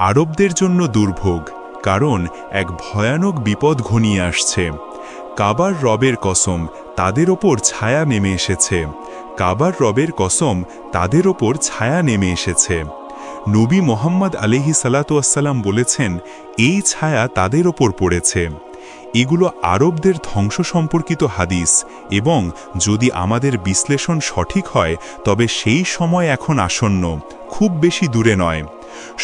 আরবদের জন্য দুর্ভোগ, কারণ এক ভয়ানক বিপদ ঘনিয়ে আসছে। কাবার রবের কসম, তাদের ওপর ছায়া নেমে এসেছে। কাবার রবের কসম, তাদের ওপর ছায়া নেমে এসেছে। নবী মোহাম্মদ আলাইহিস সালাতু ওয়াসসালাম বলেছেন, এই ছায়া তাদের ওপর পড়েছে। এগুলো আরবদের ধ্বংস সম্পর্কিত হাদিস, এবং যদি আমাদের বিশ্লেষণ সঠিক হয় তবে সেই সময় এখন আসন্ন, খুব বেশি দূরে নয়।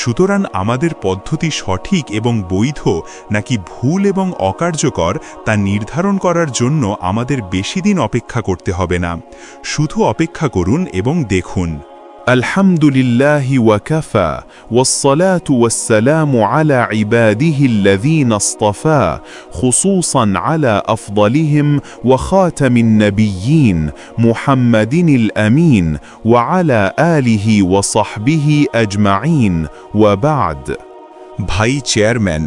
সুতরাং আমাদের পদ্ধতি সঠিক এবং বৈধ নাকি ভুল এবং অকার্যকর তা নির্ধারণ করার জন্য আমাদের বেশি দিন অপেক্ষা করতে হবে না। শুধু অপেক্ষা করুন এবং দেখুন। الحمد لله وكفى والصلاة والسلام على عباده الذين اصطفى خصوصا على أفضلهم وخاتم النبيين محمد الأمين وعلى آله وصحبه أجمعين وبعد। ভাই চেয়ারম্যান,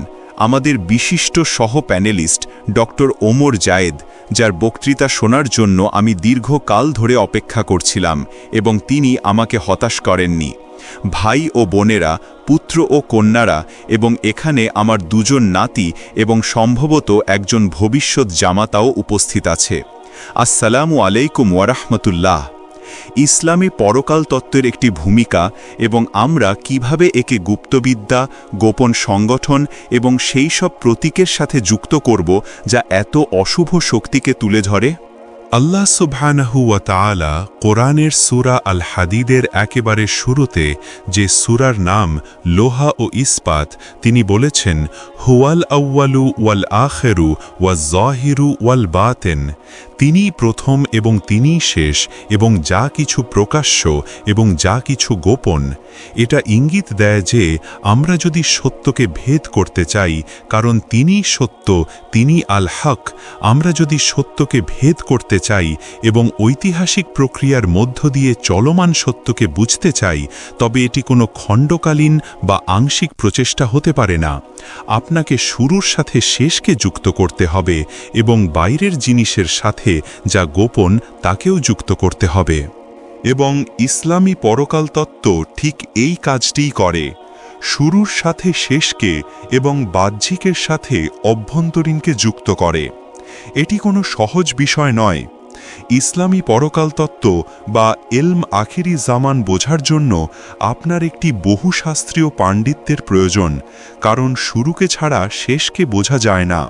আমাদের বিশিষ্ট সহ প্যানেলিস্ট ডক্টর ওমর জায়েদ, যার বক্তৃতা শোনার জন্য আমি দীর্ঘকাল ধরে অপেক্ষা করছিলাম এবং তিনি আমাকে হতাশ করেননি। ভাই ও বোনেরা, পুত্র ও কন্যারা, এবং এখানে আমার দুজন নাতি এবং সম্ভবত একজন ভবিষ্যৎ জামাতাও উপস্থিত আছে। আসসালামু আলাইকুম ওয়ারাহমাতুল্লাহ। ইসলামী পরকাল তত্ত্বের একটি ভূমিকা এবং আমরা কিভাবে একে গুপ্তবিদ্যা, গোপন সংগঠন এবং সেই সব প্রতীকের সাথে যুক্ত করব যা এত অশুভ শক্তিকে তুলে ধরে। আল্লাহ সুবহানাহু ওয়া তাআলা কোরআনের সূরা আল হাদিদের একেবারে শুরুতে যে সূরার নাম লোহা ও ইস্পাত, তিনি বলেছেন, হুয়াল আউয়ালু ওয়াল আখিরু ওয়াজ যাহিরু ওয়াল বাতিন। তিনিই প্রথম এবং তিনিই শেষ, এবং যা কিছু প্রকাশ্য এবং যা কিছু গোপন। এটা ইঙ্গিত দেয় যে আমরা যদি সত্যকে ভেদ করতে চাই, কারণ তিনিই সত্য, তিনি আল হক, আমরা যদি সত্যকে ভেদ করতে চাই এবং ঐতিহাসিক প্রক্রিয়ার মধ্য দিয়ে চলমান সত্যকে বুঝতে চাই, তবে এটি কোনো খণ্ডকালীন বা আংশিক প্রচেষ্টা হতে পারে না। আপনাকে শুরুর সাথে শেষকে যুক্ত করতে হবে এবং বাইরের জিনিসের সাথে যা গোপন তাকেও যুক্ত করতে হবে। এবং ইসলামী পরকাল তত্ত্ব ঠিক এই কাজটিই করে, শুরুর সাথে শেষকে এবং বাহ্যিকের সাথে অভ্যন্তরীণকে যুক্ত করে। এটি কোনো সহজ বিষয় নয়। ইসলামী পরকাল তত্ত্ব বা ইলম আখিরি জামান বোঝার জন্য আপনার একটি বহুশাস্ত্রীয় পাণ্ডিত্যের প্রয়োজন, কারণ শুরুকে ছাড়া শেষকে বোঝা যায় না।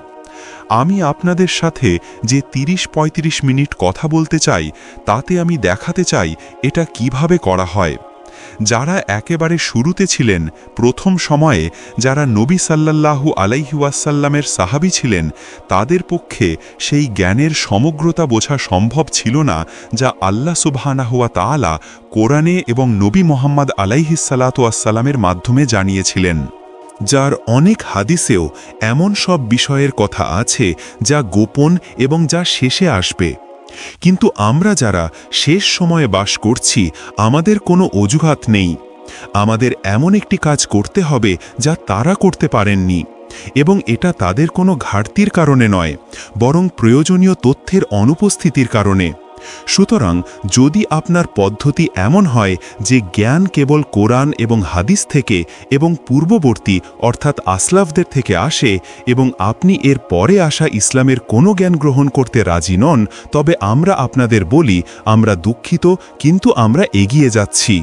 আমি আপনাদের সাথে যে ৩০-৩৫ মিনিট কথা বলতে চাই, তাতে আমি দেখাতে চাই এটা কিভাবে করা হয়। যারা একেবারে শুরুতে ছিলেন, প্রথম সময়ে যারা নবী সাল্লাল্লাহু আলাইহি ওয়াসাল্লামের সাহাবী ছিলেন, তাদের পক্ষে সেই জ্ঞানের সমগ্রতা বোঝা সম্ভব ছিল না যা আল্লাহ সুবহানাহু ওয়া তাআলা কোরআনে এবং নবী মুহাম্মদ আলাইহিস সালাতু ওয়াসসালামের মাধ্যমে জানিয়েছিলেন। যার অনেক হাদিসেও এমন সব বিষয়ের কথা আছে যা গোপন এবং যা শেষে আসবে। কিন্তু আমরা যারা শেষ সময়ে বাস করছি, আমাদের কোনো অজুহাত নেই। আমাদের এমন একটি কাজ করতে হবে যা তারা করতে পারেননি, এবং এটা তাদের কোনো ঘাটতির কারণে নয়, বরং প্রয়োজনীয় তথ্যের অনুপস্থিতির কারণে। সুতরাং যদি আপনার পদ্ধতি এমন হয় যে জ্ঞান কেবল কোরআন এবং হাদিস থেকে এবং পূর্ববর্তী অর্থাৎ আসলাফদের থেকে আসে, এবং আপনি এর পরে আসা ইসলামের কোনো জ্ঞান গ্রহণ করতে রাজি নন, তবে আমরা আপনাদের বলি, আমরা দুঃখিত, কিন্তু আমরা এগিয়ে যাচ্ছি।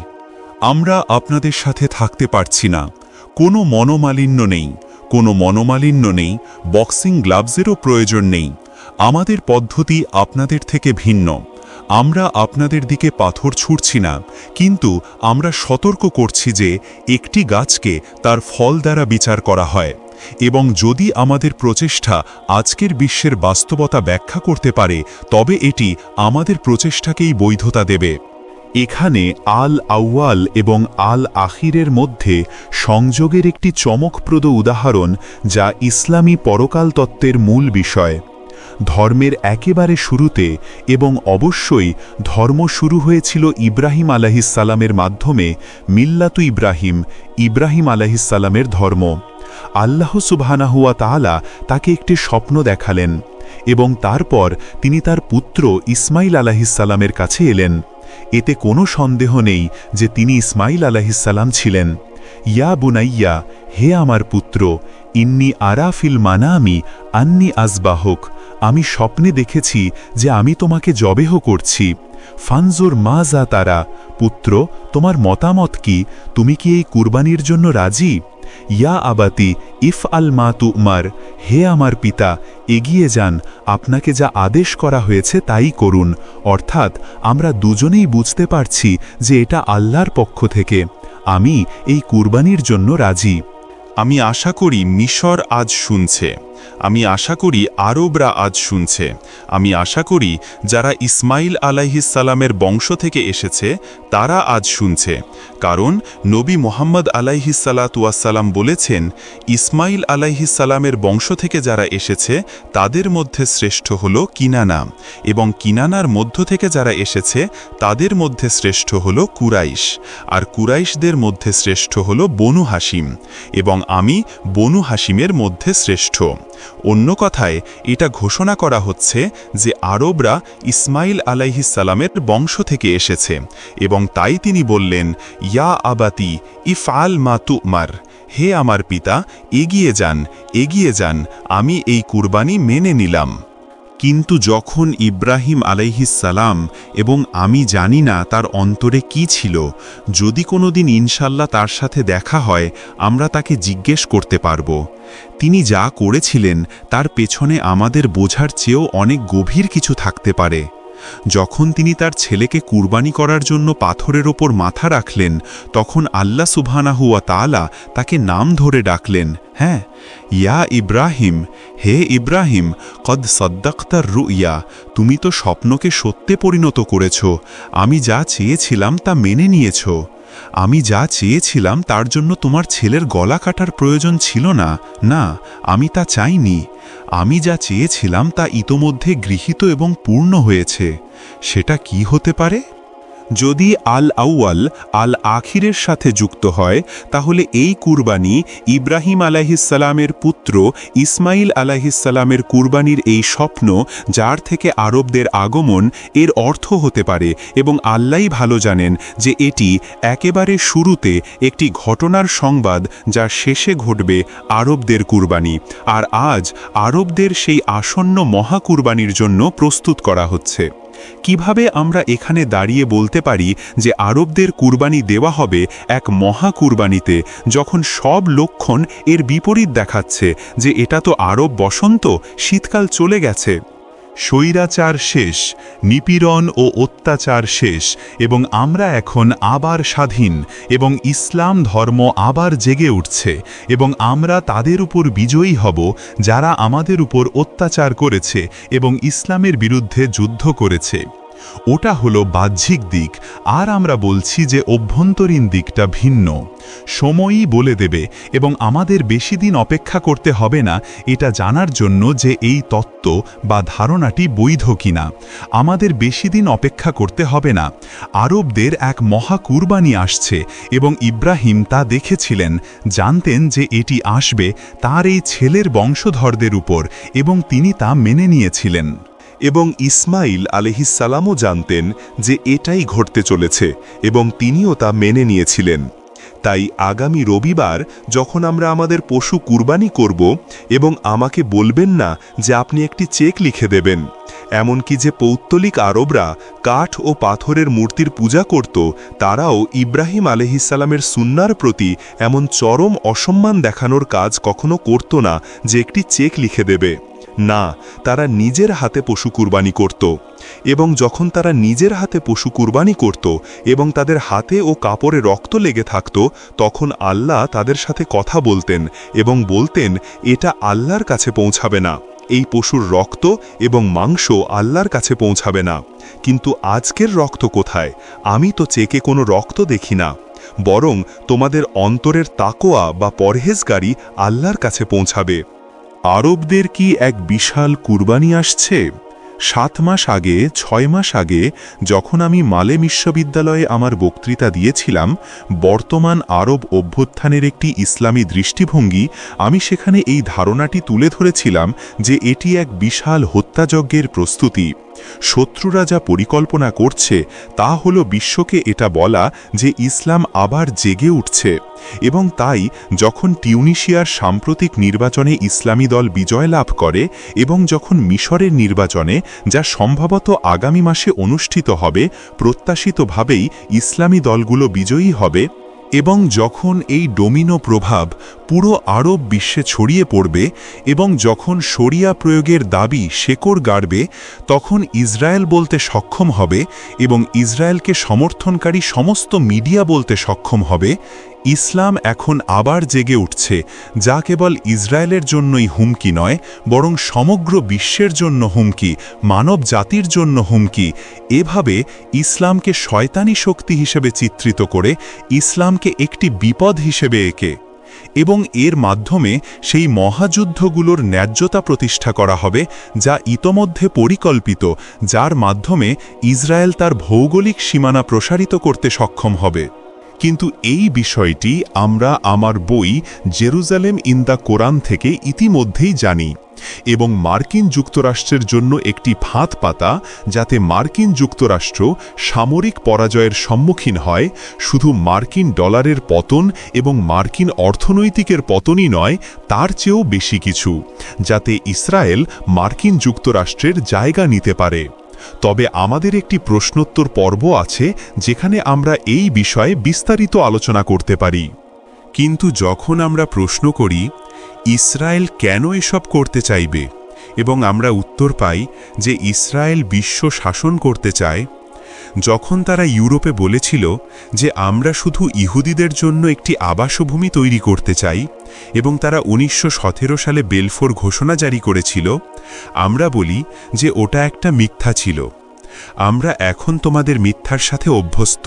আমরা আপনাদের সাথে থাকতে পারছি না। কোনো মনোমালিন্য নেই, কোনো মনোমালিন্য নেই, বক্সিং গ্লাভসেরও প্রয়োজন নেই। আমাদের পদ্ধতি আপনাদের থেকে ভিন্ন। আমরা আপনাদের দিকে পাথর ছুঁড়ছি না, কিন্তু আমরা সতর্ক করছি যে একটি গাছকে তার ফল দ্বারা বিচার করা হয়, এবং যদি আমাদের প্রচেষ্টা আজকের বিশ্বের বাস্তবতা ব্যাখ্যা করতে পারে, তবে এটি আমাদের প্রচেষ্টাকেই বৈধতা দেবে। এখানে আল আউয়াল এবং আল আখিরের মধ্যে সংযোগের একটি চমকপ্রদ উদাহরণ, যা ইসলামী পরকাল তত্ত্বের মূল বিষয়। ধর্মের একেবারে শুরুতে এবং অবশ্যই ধর্ম শুরু হয়েছিল ইব্রাহিম আলাইহিসসালামের মাধ্যমে, মিল্লাতু ইব্রাহিম, ইব্রাহিম আলাইহিসসালামের ধর্ম। আল্লাহ সুবহানাহু ওয়া তাআলা তাকে একটি স্বপ্ন দেখালেন, এবং তারপর তিনি তার পুত্র ইসমাইল আলাইহিসসালামের কাছে এলেন। এতে কোনো সন্দেহ নেই যে তিনি ইসমাইল আলাইহিসসালাম ছিলেন। ইয়া বুনাইয়া, হে আমার পুত্র, ইন্নি আরাফিল মানামি আন্নি আজবাহক, আমি স্বপ্নে দেখেছি যে আমি তোমাকে জবেহ করছি। ফানজুর মাজা তারা, পুত্র তোমার মতামত কি, তুমি কি এই কুরবানির জন্য রাজি? ইয়া আবাতি ইফ আল মা তুমার, হে আমার পিতা এগিয়ে যান, আপনাকে যা আদেশ করা হয়েছে তাই করুন। অর্থাৎ আমরা দুজনেই বুঝতে পারছি যে এটা আল্লাহর পক্ষ থেকে। আমি এই কুরবানির জন্য রাজি। আমি আশা করি মিশর আজ শুনছে, আমি আশা করি আরবরা আজ শুনছে, আমি আশা করি যারা ইসমাইল আলাইহিসসালামের বংশ থেকে এসেছে তারা আজ শুনছে। কারণ নবী মুহাম্মদ আলাইহিসসালাম বলেছেন, ইসমাইল আলাইহিসসালামের বংশ থেকে যারা এসেছে তাদের মধ্যে শ্রেষ্ঠ হল কিনানা, এবং কিনানার মধ্য থেকে যারা এসেছে তাদের মধ্যে শ্রেষ্ঠ হল কুরাইশ, আর কুরাইশদের মধ্যে শ্রেষ্ঠ হল বনু হাসিম, এবং আমি বনু হাসিমের মধ্যে শ্রেষ্ঠ। অন্য কথায় এটা ঘোষণা করা হচ্ছে যে আরবরা ইসমাইল আলাইহিসসালামের বংশ থেকে এসেছে, এবং তাই তিনি বললেন, ইয়া আবাতি ইফআল মা তুমার, হে আমার পিতা এগিয়ে যান, এগিয়ে যান, আমি এই কুরবানি মেনে নিলাম। কিন্তু যখন ইব্রাহিম আলাইহিসসালাম, এবং আমি জানি না তার অন্তরে কি ছিল, যদি কোনোদিন ইনশাল্লাহ তার সাথে দেখা হয় আমরা তাকে জিজ্ঞেস করতে পারব। তিনি যা করেছিলেন তার পেছনে আমাদের বোঝার চেয়েও অনেক গভীর কিছু থাকতে পারে। যখন তিনি তার ছেলেকে কুরবানি করার জন্য পাথরের ওপর মাথা রাখলেন, তখন আল্লাহ সুবহানাহু ওয়া তাআলা তাকে নাম ধরে ডাকলেন। হ্যাঁ, ইয়া ইব্রাহিম, হে ইব্রাহিম, কদ সদ্দাক্তার রুইয়া, তুমি তো স্বপ্নকে সত্যে পরিণত করেছ, আমি যা চেয়েছিলাম তা মেনে নিয়েছ। আমি যা চেয়েছিলাম তার জন্য তোমার ছেলের গলা কাটার প্রয়োজন ছিল না, না, আমি তা চাইনি। আমি যা চেয়েছিলাম তা ইতোমধ্যে গৃহীত এবং পূর্ণ হয়েছে। সেটা কি হতে পারে? যদি আল আউয়াল আল আখিরের সাথে যুক্ত হয়, তাহলে এই কুরবানি ইব্রাহিম আলাইহিসসালামের পুত্র ইসমাইল আলাইহিসসালামের কুরবানির এই স্বপ্ন, যার থেকে আরবদের আগমন, এর অর্থ হতে পারে, এবং আল্লাহই ভালো জানেন যে এটি একেবারে শুরুতে একটি ঘটনার সংবাদ যা শেষে ঘটবে আরবদের কুরবানি, আর আজ আরবদের সেই আসন্ন মহা কুরবানির জন্য প্রস্তুত করা হচ্ছে। কিভাবে আমরা এখানে দাঁড়িয়ে বলতে পারি যে আরবদের কুরবানি দেওয়া হবে এক মহা কুরবানিতে, যখন সব লক্ষণ এর বিপরীত দেখাচ্ছে যে এটা তো আরব বসন্ত, শীতকাল চলে গেছে। স্বৈরাচার শেষ, নিপীড়ন ও অত্যাচার শেষ, এবং আমরা এখন আবার স্বাধীন, এবং ইসলাম ধর্ম আবার জেগে উঠছে, এবং আমরা তাদের উপর বিজয়ী হব যারা আমাদের উপর অত্যাচার করেছে এবং ইসলামের বিরুদ্ধে যুদ্ধ করেছে। ওটা হলো বাহ্যিক দিক, আর আমরা বলছি যে অভ্যন্তরীণ দিকটা ভিন্ন। সময়ই বলে দেবে, এবং আমাদের বেশি দিন অপেক্ষা করতে হবে না এটা জানার জন্য যে এই তত্ত্ব বা ধারণাটি বৈধ কিনা। আমাদের বেশি দিন অপেক্ষা করতে হবে না। আরবদের এক মহা কুরবানি আসছে, এবং ইব্রাহিম তা দেখেছিলেন, জানতেন যে এটি আসবে তার এই ছেলের বংশধরদের উপর, এবং তিনি তা মেনে নিয়েছিলেন। এবং ইসমাইল আলাইহিসসালামও জানতেন যে এটাই ঘটতে চলেছে, এবং তিনিও তা মেনে নিয়েছিলেন। তাই আগামী রবিবার যখন আমরা আমাদের পশু কুরবানি করব, এবং আমাকে বলবেন না যে আপনি একটি চেক লিখে দেবেন। এমনকি যে পৌত্তলিক আরবরা কাঠ ও পাথরের মূর্তির পূজা করত, তারাও ইব্রাহিম আলাইহিসসালামের সুন্নার প্রতি এমন চরম অসম্মান দেখানোর কাজ কখনো করত না যে একটি চেক লিখে দেবে। না, তারা নিজের হাতে পশু কুরবানি করত, এবং যখন তারা নিজের হাতে পশু কুরবানি করত এবং তাদের হাতে ও কাপড়ে রক্ত লেগে থাকত, তখন আল্লাহ তাদের সাথে কথা বলতেন এবং বলতেন, এটা আল্লাহর কাছে পৌঁছাবে না, এই পশুর রক্ত এবং মাংস আল্লাহর কাছে পৌঁছাবে না। কিন্তু আজকের রক্ত কোথায়? আমি তো চেকে কোনো রক্ত দেখি না, বরং তোমাদের অন্তরের তাকওয়া বা পরহেজগারি আল্লাহর কাছে পৌঁছাবে। আরবদের কি এক বিশাল কুরবানি আসছে? 7 মাস আগে, 6 মাস আগে যখন আমি মালে বিশ্ববিদ্যালয়ে আমার বক্তৃতা দিয়েছিলাম, বর্তমান আরব অভ্যুত্থানের একটি ইসলামী দৃষ্টিভঙ্গি, আমি সেখানে এই ধারণাটি তুলে ধরেছিলাম যে এটি এক বিশাল হত্যাযজ্ঞের প্রস্তুতি। শত্রুরা যা পরিকল্পনা করছে তা হলো বিশ্বকে এটা বলা যে ইসলাম আবার জেগে উঠছে, এবং তাই যখন টিউনিশিয়ার সাম্প্রতিক নির্বাচনে ইসলামী দল বিজয় লাভ করে এবং যখন মিশরের নির্বাচনে, যা সম্ভবত আগামী মাসে অনুষ্ঠিত হবে, প্রত্যাশিতভাবেই ইসলামী দলগুলো বিজয়ী হবে, এবং যখন এই ডোমিনো প্রভাব পুরো আরব বিশ্বে ছড়িয়ে পড়বে এবং যখন শরিয়া প্রয়োগের দাবি শেকড় গাড়বে, তখন ইসরায়েল বলতে সক্ষম হবে এবং ইসরায়েলকে সমর্থনকারী সমস্ত মিডিয়া বলতে সক্ষম হবে, ইসলাম এখন আবার জেগে উঠছে, যা কেবল ইসরায়েলের জন্যই হুমকি নয়, বরং সমগ্র বিশ্বের জন্য হুমকি, মানব জাতির জন্য হুমকি। এভাবে ইসলামকে শয়তানি শক্তি হিসেবে চিত্রিত করে ইসলামকে একটি বিপদ হিসেবে এঁকে এবং এর মাধ্যমে সেই মহাযুদ্ধগুলোর ন্যায্যতা প্রতিষ্ঠা করা হবে, যা ইতোমধ্যে পরিকল্পিত, যার মাধ্যমে ইসরায়েল তার ভৌগোলিক সীমানা প্রসারিত করতে সক্ষম হবে। কিন্তু এই বিষয়টি আমরা আমার বই জেরুজালেম ইন দ্য কোরআন থেকে ইতিমধ্যেই জানি, এবং মার্কিন যুক্তরাষ্ট্রের জন্য একটি ফাঁদ পাতা যাতে মার্কিন যুক্তরাষ্ট্র সামরিক পরাজয়ের সম্মুখীন হয়, শুধু মার্কিন ডলারের পতন এবং মার্কিন অর্থনৈতিকের পতনই নয়, তার চেয়েও বেশি কিছু, যাতে ইসরায়েল মার্কিন যুক্তরাষ্ট্রের জায়গা নিতে পারে। তবে আমাদের একটি প্রশ্নোত্তর পর্ব আছে যেখানে আমরা এই বিষয়ে বিস্তারিত আলোচনা করতে পারি। কিন্তু যখন আমরা প্রশ্ন করি ইসরায়েল কেন এসব করতে চাইবে, এবং আমরা উত্তর পাই যে ইসরায়েল বিশ্ব শাসন করতে চায়, যখন তারা ইউরোপে বলেছিল যে আমরা শুধু ইহুদিদের জন্য একটি আবাসভূমি তৈরি করতে চাই, এবং তারা 1917 সালে বেলফোর ঘোষণা জারি করেছিল, আমরা বলি যে ওটা একটা মিথ্যা ছিল। আমরা এখন তোমাদের মিথ্যার সাথে অভ্যস্ত।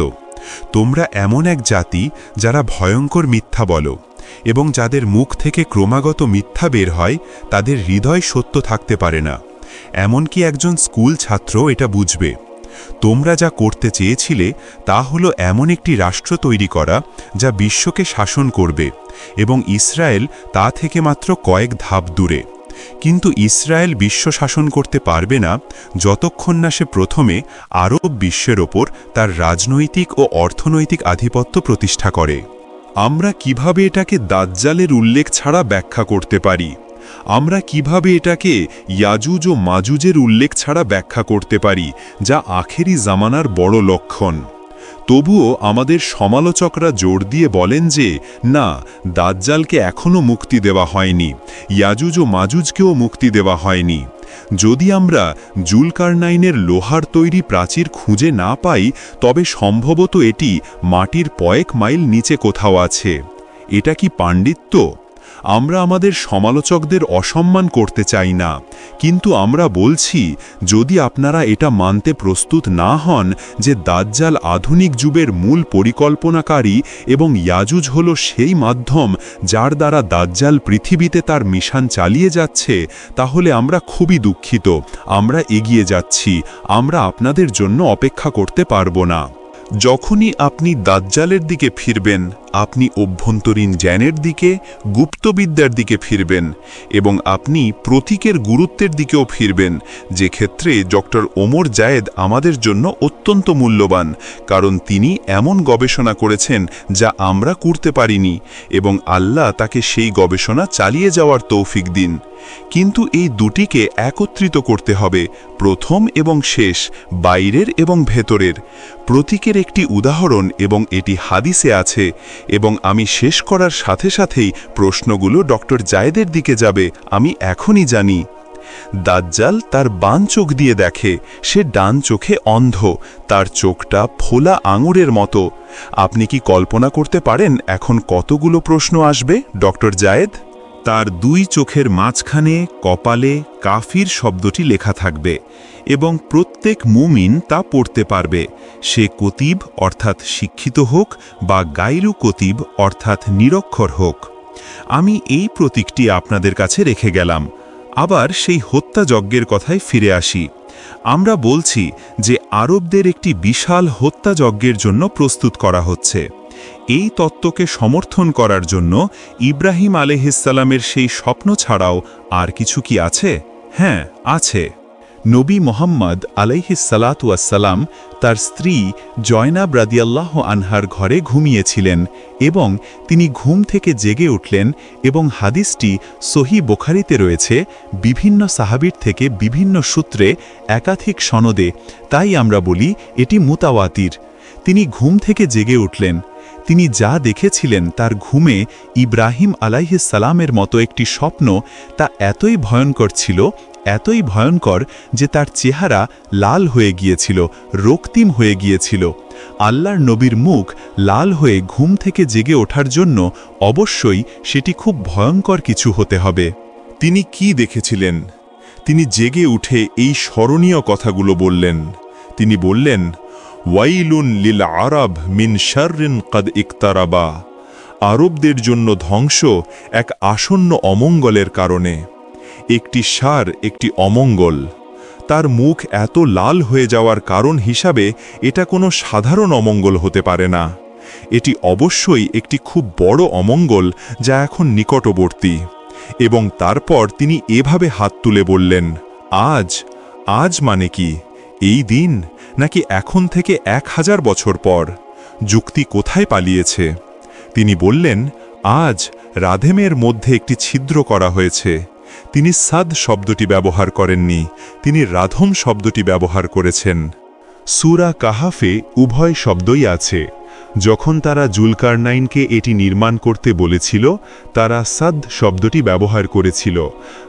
তোমরা এমন এক জাতি যারা ভয়ঙ্কর মিথ্যা বলো, এবং যাদের মুখ থেকে ক্রমাগত মিথ্যা বের হয়, তাদের হৃদয় সত্য থাকতে পারে না। এমনকি একজন স্কুল ছাত্র এটা বুঝবে। তোমরা যা করতে চেয়েছিলে তা হলো এমন একটি রাষ্ট্র তৈরি করা যা বিশ্বকে শাসন করবে, এবং ইসরায়েল তা থেকে মাত্র কয়েক ধাপ দূরে। কিন্তু ইসরায়েল বিশ্ব শাসন করতে পারবে না যতক্ষণ না সে প্রথমে আরব বিশ্বের ওপর তার রাজনৈতিক ও অর্থনৈতিক আধিপত্য প্রতিষ্ঠা করে। আমরা কিভাবে এটাকে দাজ্জালের উল্লেখ ছাড়া ব্যাখ্যা করতে পারি? আমরা কিভাবে এটাকে ইয়াজুজ ও মাজুজের উল্লেখ ছাড়া ব্যাখ্যা করতে পারি, যা আখেরি জামানার বড় লক্ষণ? তবুও আমাদের সমালোচকরা জোর দিয়ে বলেন যে না, দাজ্জালকে এখনও মুক্তি দেওয়া হয়নি, ইয়াজুজ ও মাজুজকেও মুক্তি দেওয়া হয়নি। যদি আমরা জুলকারনাইনের লোহার তৈরি প্রাচীর খুঁজে না পাই, তবে সম্ভবত এটি মাটির কয়েক মাইল নিচে কোথাও আছে। এটা কি পাণ্ডিত্য? আমরা আমাদের সমালোচকদের অসম্মান করতে চাই না, কিন্তু আমরা বলছি যদি আপনারা এটা মানতে প্রস্তুত না হন যে দাজ্জাল আধুনিক যুগের মূল পরিকল্পনাকারী এবং ইয়াজুজ হল সেই মাধ্যম যার দ্বারা দাজ্জাল পৃথিবীতে তার মিশন চালিয়ে যাচ্ছে, তাহলে আমরা খুবই দুঃখিত। আমরা এগিয়ে যাচ্ছি, আমরা আপনাদের জন্য অপেক্ষা করতে পারবো না। যখনই আপনি দাজ্জালের দিকে ফিরবেন, আপনি অভ্যন্তরীণ জ্ঞানের দিকে, গুপ্তবিদ্যার দিকে ফিরবেন, এবং আপনি প্রতীকের গুরুত্বের দিকেও ফিরবেন, যে ক্ষেত্রে ডক্টর ওমর জায়েদ আমাদের জন্য অত্যন্ত মূল্যবান, কারণ তিনি এমন গবেষণা করেছেন যা আমরা করতে পারিনি, এবং আল্লাহ তাকে সেই গবেষণা চালিয়ে যাওয়ার তৌফিক দিন। কিন্তু এই দুটিকে একত্রিত করতে হবে, প্রথম এবং শেষ, বাইরের এবং ভেতরের। প্রতীকের একটি উদাহরণ, এবং এটি হাদিসে আছে, এবং আমি শেষ করার সাথে সাথেই প্রশ্নগুলো ডক্টর জায়েদের দিকে যাবে, আমি এখনই জানি। দাজ্জাল তার বাম চোখ দিয়ে দেখে, সে ডান চোখে অন্ধ, তার চোখটা ফোলা আঙুরের মতো। আপনি কি কল্পনা করতে পারেন এখন কতগুলো প্রশ্ন আসবে ডক্টর জায়েদ? তার দুই চোখের মাঝখানে কপালে কাফির শব্দটি লেখা থাকবে, এবং প্রত্যেক মুমিন তা পড়তে পারবে, সে কতিব অর্থাৎ শিক্ষিত হোক বা গাইরু কতিব অর্থাৎ নিরক্ষর হোক। আমি এই প্রতীকটি আপনাদের কাছে রেখে গেলাম। আবার সেই হত্যাযজ্ঞের কথায় ফিরে আসি। আমরা বলছি যে আরবদের একটি বিশাল হত্যাযজ্ঞের জন্য প্রস্তুত করা হচ্ছে। এই তত্ত্বকে সমর্থন করার জন্য ইব্রাহিম আলাইহিসসালামের সেই স্বপ্ন ছাড়াও আর কিছু কি আছে? হ্যাঁ, আছে। নবী মোহাম্মদ আলাইহিসসালাতু ওয়াসসালাম তার স্ত্রী জয়নাব রাদিয়াল্লাহু আনহার ঘরে ঘুমিয়েছিলেন এবং তিনি ঘুম থেকে জেগে উঠলেন এবং হাদিসটি সহিহ বুখারীতে রয়েছে বিভিন্ন সাহাবীর থেকে বিভিন্ন সূত্রে একাধিক সনদে, তাই আমরা বলি এটি মুতাওয়াতির। তিনি ঘুম থেকে জেগে উঠলেন। তিনি যা দেখেছিলেন তার ঘুমে ইব্রাহিম আলাইহিসসালামের মতো একটি স্বপ্ন, তা এতই ভয়ঙ্কর ছিল, এতই ভয়ঙ্কর যে তার চেহারা লাল হয়ে গিয়েছিল, রক্তিম হয়ে গিয়েছিল। আল্লাহর নবীর মুখ লাল হয়ে ঘুম থেকে জেগে ওঠার জন্য অবশ্যই সেটি খুব ভয়ঙ্কর কিছু হতে হবে। তিনি কি দেখেছিলেন? তিনি জেগে উঠে এই স্মরণীয় কথাগুলো বললেন। তিনি বললেন, ওয়াইলুন লিল আরব মিন শাররিন কদ ইকতারাবা। আরবদের জন্য ধ্বংস এক আসন্ন অমঙ্গলের কারণে। একটি সার, একটি অমঙ্গল। তার মুখ এত লাল হয়ে যাওয়ার কারণ হিসাবে এটা কোনো সাধারণ অমঙ্গল হতে পারে না। এটি অবশ্যই একটি খুব বড় অমঙ্গল যা এখন নিকটবর্তী। এবং তারপর তিনি এভাবে হাত তুলে বললেন, আজ। আজ মানে কি? এই দিন, নাকি এখন থেকে 1000 বছর পর? যুক্তি কোথায় পালিয়েছে? তিনি বললেন, আজ রাধেমের মধ্যে একটি ছিদ্র করা হয়েছে। তিনি সাদ শব্দটি ব্যবহার করেননি, তিনি রাধম শব্দটি ব্যবহার করেছেন। সূরা কাহাফে উভয় শব্দই আছে। যখন তারা জুলকারনাইনকে এটি নির্মাণ করতে বলেছিল, তারা সাদ শব্দটি ব্যবহার করেছিল।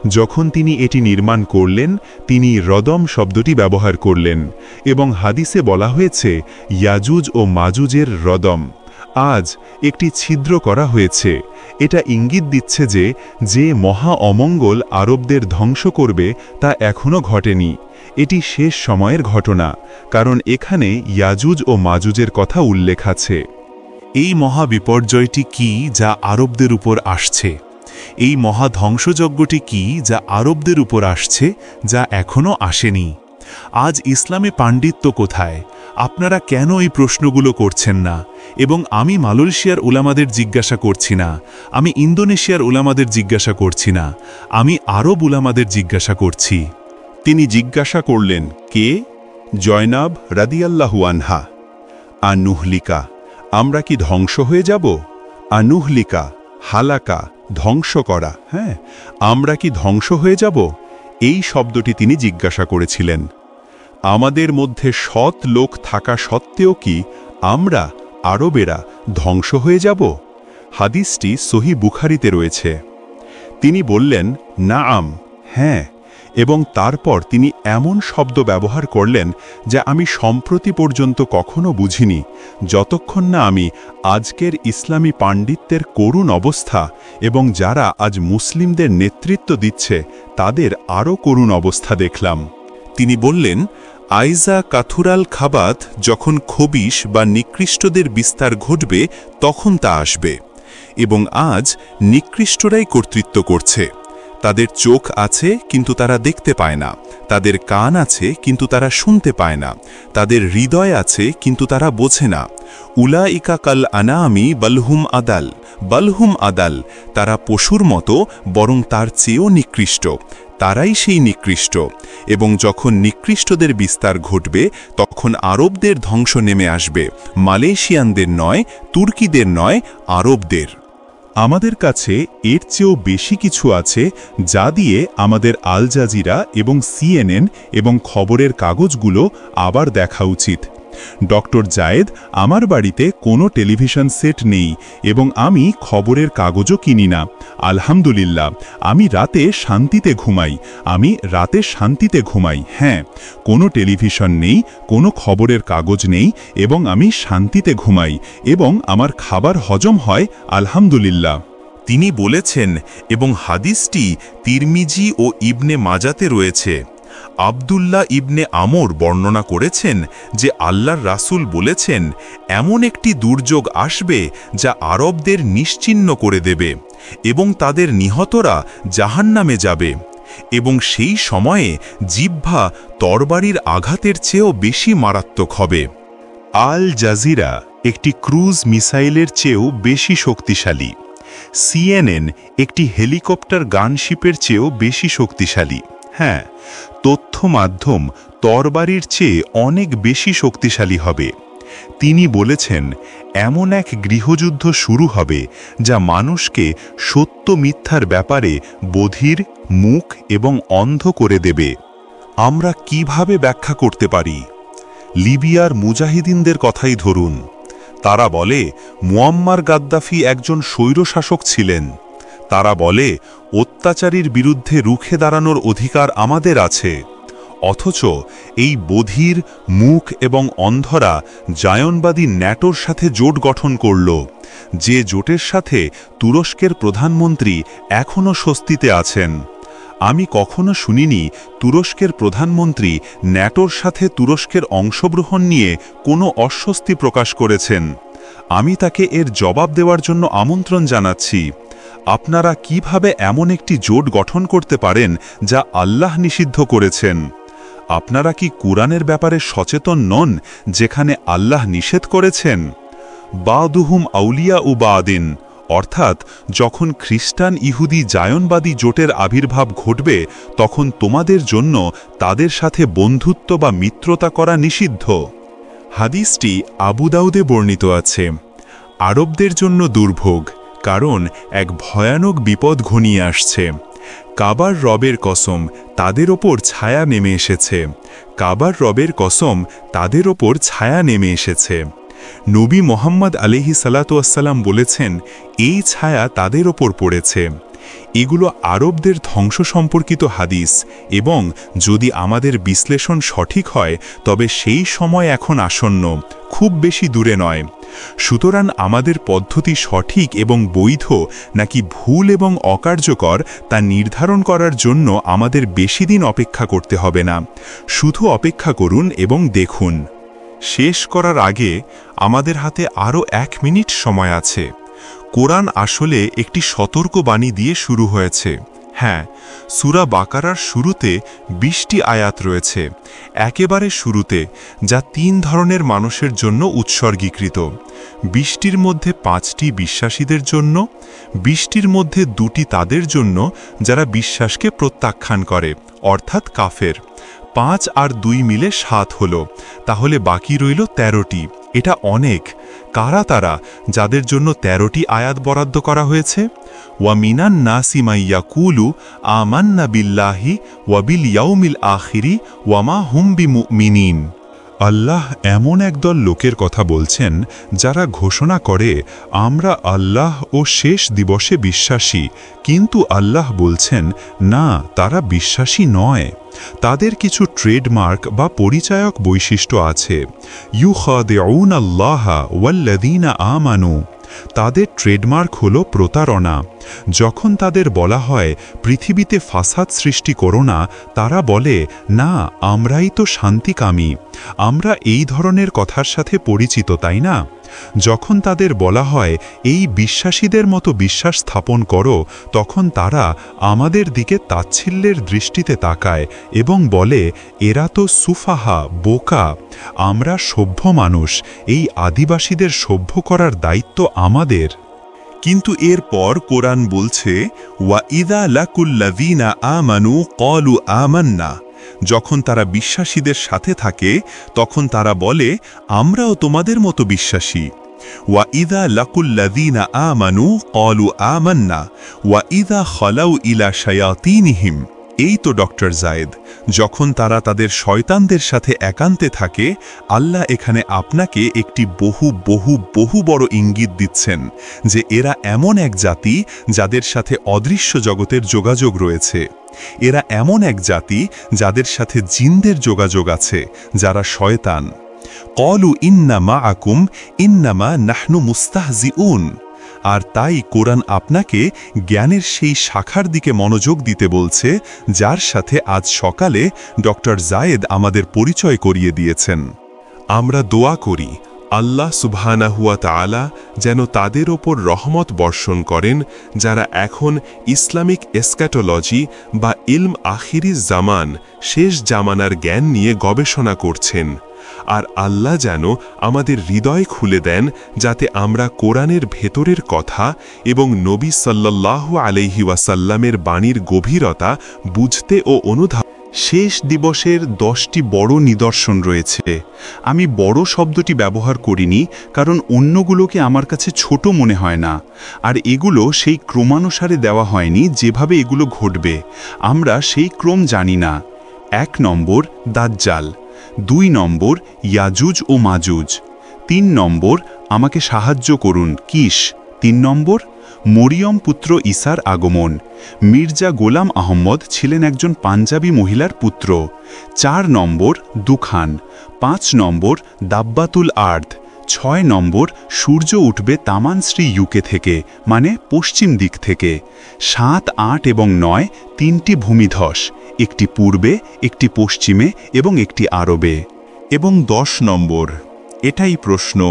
যখন তিনি এটি নির্মাণ করলেন, তিনি রদম শব্দটি ব্যবহার করলেন। এবং হাদিসে বলা হয়েছে ইয়াজুজ ও মাজুজের রদম। আজ একটি ছিদ্র করা হয়েছে। এটা ইঙ্গিত দিচ্ছে যে মহা অমঙ্গল আরবদের ধ্বংস করবে তা এখনও ঘটেনি। এটি শেষ সময়ের ঘটনা, কারণ এখানে ইয়াজুজ ও মাজুজের কথা উল্লেখ আছে। এই মহা বিপর্যয়টি কি যা আরবদের উপর আসছে? এই মহা ধ্বংসযজ্ঞটি কি যা আরবদের উপর আসছে, যা এখনও আসেনি? আজ ইসলামে পাণ্ডিত্য কোথায়? আপনারা কেন এই প্রশ্নগুলো করছেন না? এবং আমি মালয়েশিয়ার উলামাদের জিজ্ঞাসা করছি না, আমি ইন্দোনেশিয়ার উলামাদের জিজ্ঞাসা করছি না, আমি আরব উলামাদের জিজ্ঞাসা করছি। তিনি জিজ্ঞাসা করলেন, কে? জয়নাব রাদিয়াল্লাহু আনহা। আনুহলিকা, আমরা কি ধ্বংস হয়ে যাব? আনুহলিকা, হালাকা, ধ্বংস করা। হ্যাঁ, আমরা কি ধ্বংস হয়ে যাব? এই শব্দটি তিনি জিজ্ঞাসা করেছিলেন। আমাদের মধ্যে সৎ লোক থাকা সত্ত্বেও কি আমরা আরবেরা ধ্বংস হয়ে যাব? হাদিসটি সহিহ বুখারীতে রয়েছে। তিনি বললেন, নাআম, হ্যাঁ। এবং তারপর তিনি এমন শব্দ ব্যবহার করলেন যা আমি সম্প্রতি পর্যন্ত কখনো বুঝিনি, যতক্ষণ না আমি আজকের ইসলামী পাণ্ডিত্যের করুণ অবস্থা এবং যারা আজ মুসলিমদের নেতৃত্ব দিচ্ছে তাদের আরও করুণ অবস্থা দেখলাম। তিনি বললেন, আইজা কাথুরাল খাবাত, যখন খবিশ বা নিকৃষ্টদের বিস্তার ঘটবে তখন তা আসবে। এবং আজ নিকৃষ্টরাই কর্তৃত্ব করছে। তাদের চোখ আছে কিন্তু তারা দেখতে পায় না, তাদের কান আছে কিন্তু তারা শুনতে পায় না, তাদের হৃদয় আছে কিন্তু তারা বোঝে না। উলাইকা কাল আনামি বালহুম আদাল, বালহুম আদাল, তারা পশুর মতো, বরং তার চেয়েও নিকৃষ্ট। তারাই সেই নিকৃষ্ট। এবং যখন নিকৃষ্টদের বিস্তার ঘটবে তখন আরবদের ধ্বংস নেমে আসবে, মালয়েশিয়ানদের নয়, তুর্কিদের নয়, আরবদের। আমাদের কাছে এর চেয়েও বেশি কিছু আছে যা দিয়ে আমাদের আল জাজিরা এবং CNN এবং খবরের কাগজগুলো আবার দেখা উচিত। ডক্টর জায়েদ, আমার বাড়িতে কোনো টেলিভিশন সেট নেই এবং আমি খবরের কাগজও কিনি না। আলহামদুলিল্লাহ, আমি রাতে শান্তিতে ঘুমাই। হ্যাঁ, কোনো টেলিভিশন নেই, কোনো খবরের কাগজ নেই এবং আমি শান্তিতে ঘুমাই এবং আমার খাবার হজম হয় আলহামদুলিল্লাহ। তিনি বলেছেন, এবং হাদিসটি তিরমিজি ও ইবনে মাজাতে রয়েছে। আবদুল্লাহ ইবনে আমর বর্ণনা করেছেন যে আল্লাহর রাসূল বলেছেন, এমন একটি দুর্যোগ আসবে যা আরবদের নিশ্চিহ্ন করে দেবে এবং তাদের নিহতরা জাহান্নামে যাবে। এবং সেই সময়ে জিহ্বা তরবারির আঘাতের চেয়েও বেশি মারাত্মক হবে। আল জাজিরা একটি ক্রুজ মিসাইলের চেয়েও বেশি শক্তিশালী। CNN একটি হেলিকপ্টার গানশিপের চেয়েও বেশি শক্তিশালী। হ্যাঁ, তথ্য মাধ্যম তরবারির চেয়ে অনেক বেশি শক্তিশালী হবে। তিনি বলেছেন, এমন এক গৃহযুদ্ধ শুরু হবে যা মানুষকে সত্য মিথ্যার ব্যাপারে বধির, মুখ এবং অন্ধ করে দেবে। আমরা কিভাবে ব্যাখ্যা করতে পারি? লিবিয়ার মুজাহিদিনদের কথাই ধরুন। তারা বলে মুয়াম্মার গাদ্দাফি একজন স্বৈরশাসক ছিলেন। তারা বলে অত্যাচারীর বিরুদ্ধে রুখে দাঁড়ানোর অধিকার আমাদের আছে। অথচ এই বধির, মুখ এবং অন্ধরা জায়নবাদী ন্যাটোর সাথে জোট গঠন করল, যে জোটের সাথে তুরস্কের প্রধানমন্ত্রী এখনও স্বস্তিতে আছেন। আমি কখনো শুনিনি তুরস্কের প্রধানমন্ত্রী ন্যাটোর সাথে তুরস্কের অংশগ্রহণ নিয়ে কোনো অস্বস্তি প্রকাশ করেছেন। আমি তাকে এর জবাব দেওয়ার জন্য আমন্ত্রণ জানাচ্ছি। আপনারা কিভাবে এমন একটি জোট গঠন করতে পারেন যা আল্লাহ নিষিদ্ধ করেছেন? আপনারা কি কুরআনের ব্যাপারে সচেতন নন, যেখানে আল্লাহ নিষেধ করেছেন? বাদুহুম আউলিয়া উ বাদিন, অর্থাৎ যখন খ্রিস্টান ইহুদি জায়নবাদী জোটের আবির্ভাব ঘটবে, তখন তোমাদের জন্য তাদের সাথে বন্ধুত্ব বা মিত্রতা করা নিষিদ্ধ। হাদিসটি আবু দাউদে বর্ণিত আছে। আরবদের জন্য দুর্ভোগ, কারণ এক ভয়ানক বিপদ ঘনিয়ে আসছে। কাবার রবের কসম, তাদের ওপর ছায়া নেমে এসেছে। কাবার রবের কসম, তাদের ওপর ছায়া নেমে এসেছে। নবী মোহাম্মদ আলাইহিস সালাতু ওয়াসসালাম বলেছেন, এই ছায়া তাদের ওপর পড়েছে। এগুলো আরবদের ধ্বংস সম্পর্কিত হাদিস, এবং যদি আমাদের বিশ্লেষণ সঠিক হয় তবে সেই সময় এখন আসন্ন, খুব বেশি দূরে নয়। সুতরাং আমাদের পদ্ধতি সঠিক এবং বৈধ নাকি ভুল এবং অকার্যকর তা নির্ধারণ করার জন্য আমাদের বেশি দিন অপেক্ষা করতে হবে না। শুধু অপেক্ষা করুন এবং দেখুন। শেষ করার আগে আমাদের হাতে আরও 1 মিনিট সময় আছে। কোরআন আসলে একটি সতর্কবাণী দিয়ে শুরু হয়েছে। হ্যাঁ, সূরা বাকারার শুরুতে 20টি আয়াত রয়েছে, একেবারে শুরুতে, যা 3 ধরনের মানুষের জন্য উৎসর্গীকৃত। 20টির মধ্যে 5টি বিশ্বাসীদের জন্য, 20টির মধ্যে 2টি তাদের জন্য যারা বিশ্বাসকে প্রত্যাখ্যান করে, অর্থাৎ কাফের। 5 আর 2 মিলে 7 হল, তাহলে বাকি রইল 13টি। এটা অনেক। কারা তারা যাদের জন্য 13টি আয়াত বরাদ্দ করা হয়েছে? ওয়া মিনান নাসি মান ইয়াকুলু আমান্না বিল্লাহি ওয়া বিল ইয়াউমিল আখিরি ওয়া মা হুম বিমুমিনিন। আল্লাহ এমন একদল লোকের কথা বলছেন যারা ঘোষণা করে, আমরা আল্লাহ ও শেষ দিবসে বিশ্বাসী, কিন্তু আল্লাহ বলছেন, না, তারা বিশ্বাসী নয়। তাদের কিছু ট্রেডমার্ক বা পরিচায়ক বৈশিষ্ট্য আছে। ইউখাদিউনাল্লাহা ওয়াল্লাযীনা আমানু। তাদের ট্রেডমার্ক হল প্রতারণা। যখন তাদের বলা হয় পৃথিবীতে ফাসাদ সৃষ্টি করো না, তারা বলে, না, আমরাই তো শান্তিকামী। আমরা এই ধরনের কথার সাথে পরিচিত, তাই না? যখন তাদের বলা হয় এই বিশ্বাসীদের মতো বিশ্বাস স্থাপন করো, তখন তারা আমাদের দিকে তাচ্ছিল্যের দৃষ্টিতে তাকায় এবং বলে, এরা তো সুফাহা, বোকা। আমরা সভ্য মানুষ, এই আদিবাসীদের সভ্য করার দায়িত্ব আমাদের। কিন্তু এরপর কোরআন বলছে, ওয়া ইযা লাকুল্লাযীনা আমানু ক্বালু আমান্না। যখন তারা বিশ্বাসীদের সাথে থাকে, তখন তারা বলে, আমরাও তোমাদের মতো বিশ্বাসী। ওয়া ইযা লাকুল্লাযীনা আমানু ক্বালু আমান্না ওয়া ইযা খালাউ ইলা শায়াতিনহিম। এই তো ডক্টর জায়েদ, যখন তারা তাদের শয়তানদের সাথে একান্তে থাকে, আল্লাহ এখানে আপনাকে একটি বহু বহু বহু বড় ইঙ্গিত দিচ্ছেন যে এরা এমন এক জাতি যাদের সাথে অদৃশ্য জগতের যোগাযোগ রয়েছে। এরা এমন এক জাতি যাদের সাথে জিনদের যোগাযোগ আছে, যারা শয়তান। ক্বালু ইন্না মাআকুম ইন্নামা নাহনু মুস্তাহজিউন। আর তাই কোরআন আপনাকে জ্ঞানের সেই শাখার দিকে মনোযোগ দিতে বলছে, যার সাথে আজ সকালে ডক্টর জায়েদ আমাদের পরিচয় করিয়ে দিয়েছেন। আমরা দোয়া করি আল্লাহ সুবহানাহু ওয়া তাআলা যেন তাদের ওপর রহমত বর্ষণ করেন যারা এখন ইসলামিক এসক্যাটোলজি বা ইলম আখিরিজ জামান, শেষ জামানার জ্ঞান নিয়ে গবেষণা করছেন। আর আল্লাহ যেন আমাদের হৃদয় খুলে দেন, যাতে আমরা কোরআনের ভেতরের কথা এবং নবী সাল্লাল্লাহু আলাইহি ওয়াসাল্লামের বাণীর গভীরতা বুঝতে ও অনুধাবন। শেষ দিবসের 10টি বড় নিদর্শন রয়েছে। আমি বড় শব্দটি ব্যবহার করিনি কারণ অন্যগুলোকে আমার কাছে ছোট মনে হয় না, আর এগুলো সেই ক্রমানুসারে দেওয়া হয়নি যেভাবে এগুলো ঘটবে। আমরা সেই ক্রম জানি না। 1 নম্বর দাজ্জাল, 2 নম্বর ইয়াজুজ ও মাজুজ, 3 নম্বর আমাকে সাহায্য করুন কিস, 3 নম্বর মরিয়ম পুত্র ঈসার আগমন। মির্জা গোলাম আহমদ ছিলেন একজন পাঞ্জাবি মহিলার পুত্র। 4 নম্বর দুখান, 5 নম্বর দাব্বাতুল আর্দ, 6 নম্বর সূর্য উঠবে তামানশ্রী ইউকে থেকে, মানে পশ্চিম দিক থেকে। 7, 8 এবং 9 তিনটি ভূমিধস, একটি পূর্বে, একটি পশ্চিমে এবং একটি আরবে। এবং 10 নম্বর, এটাই প্রশ্ন,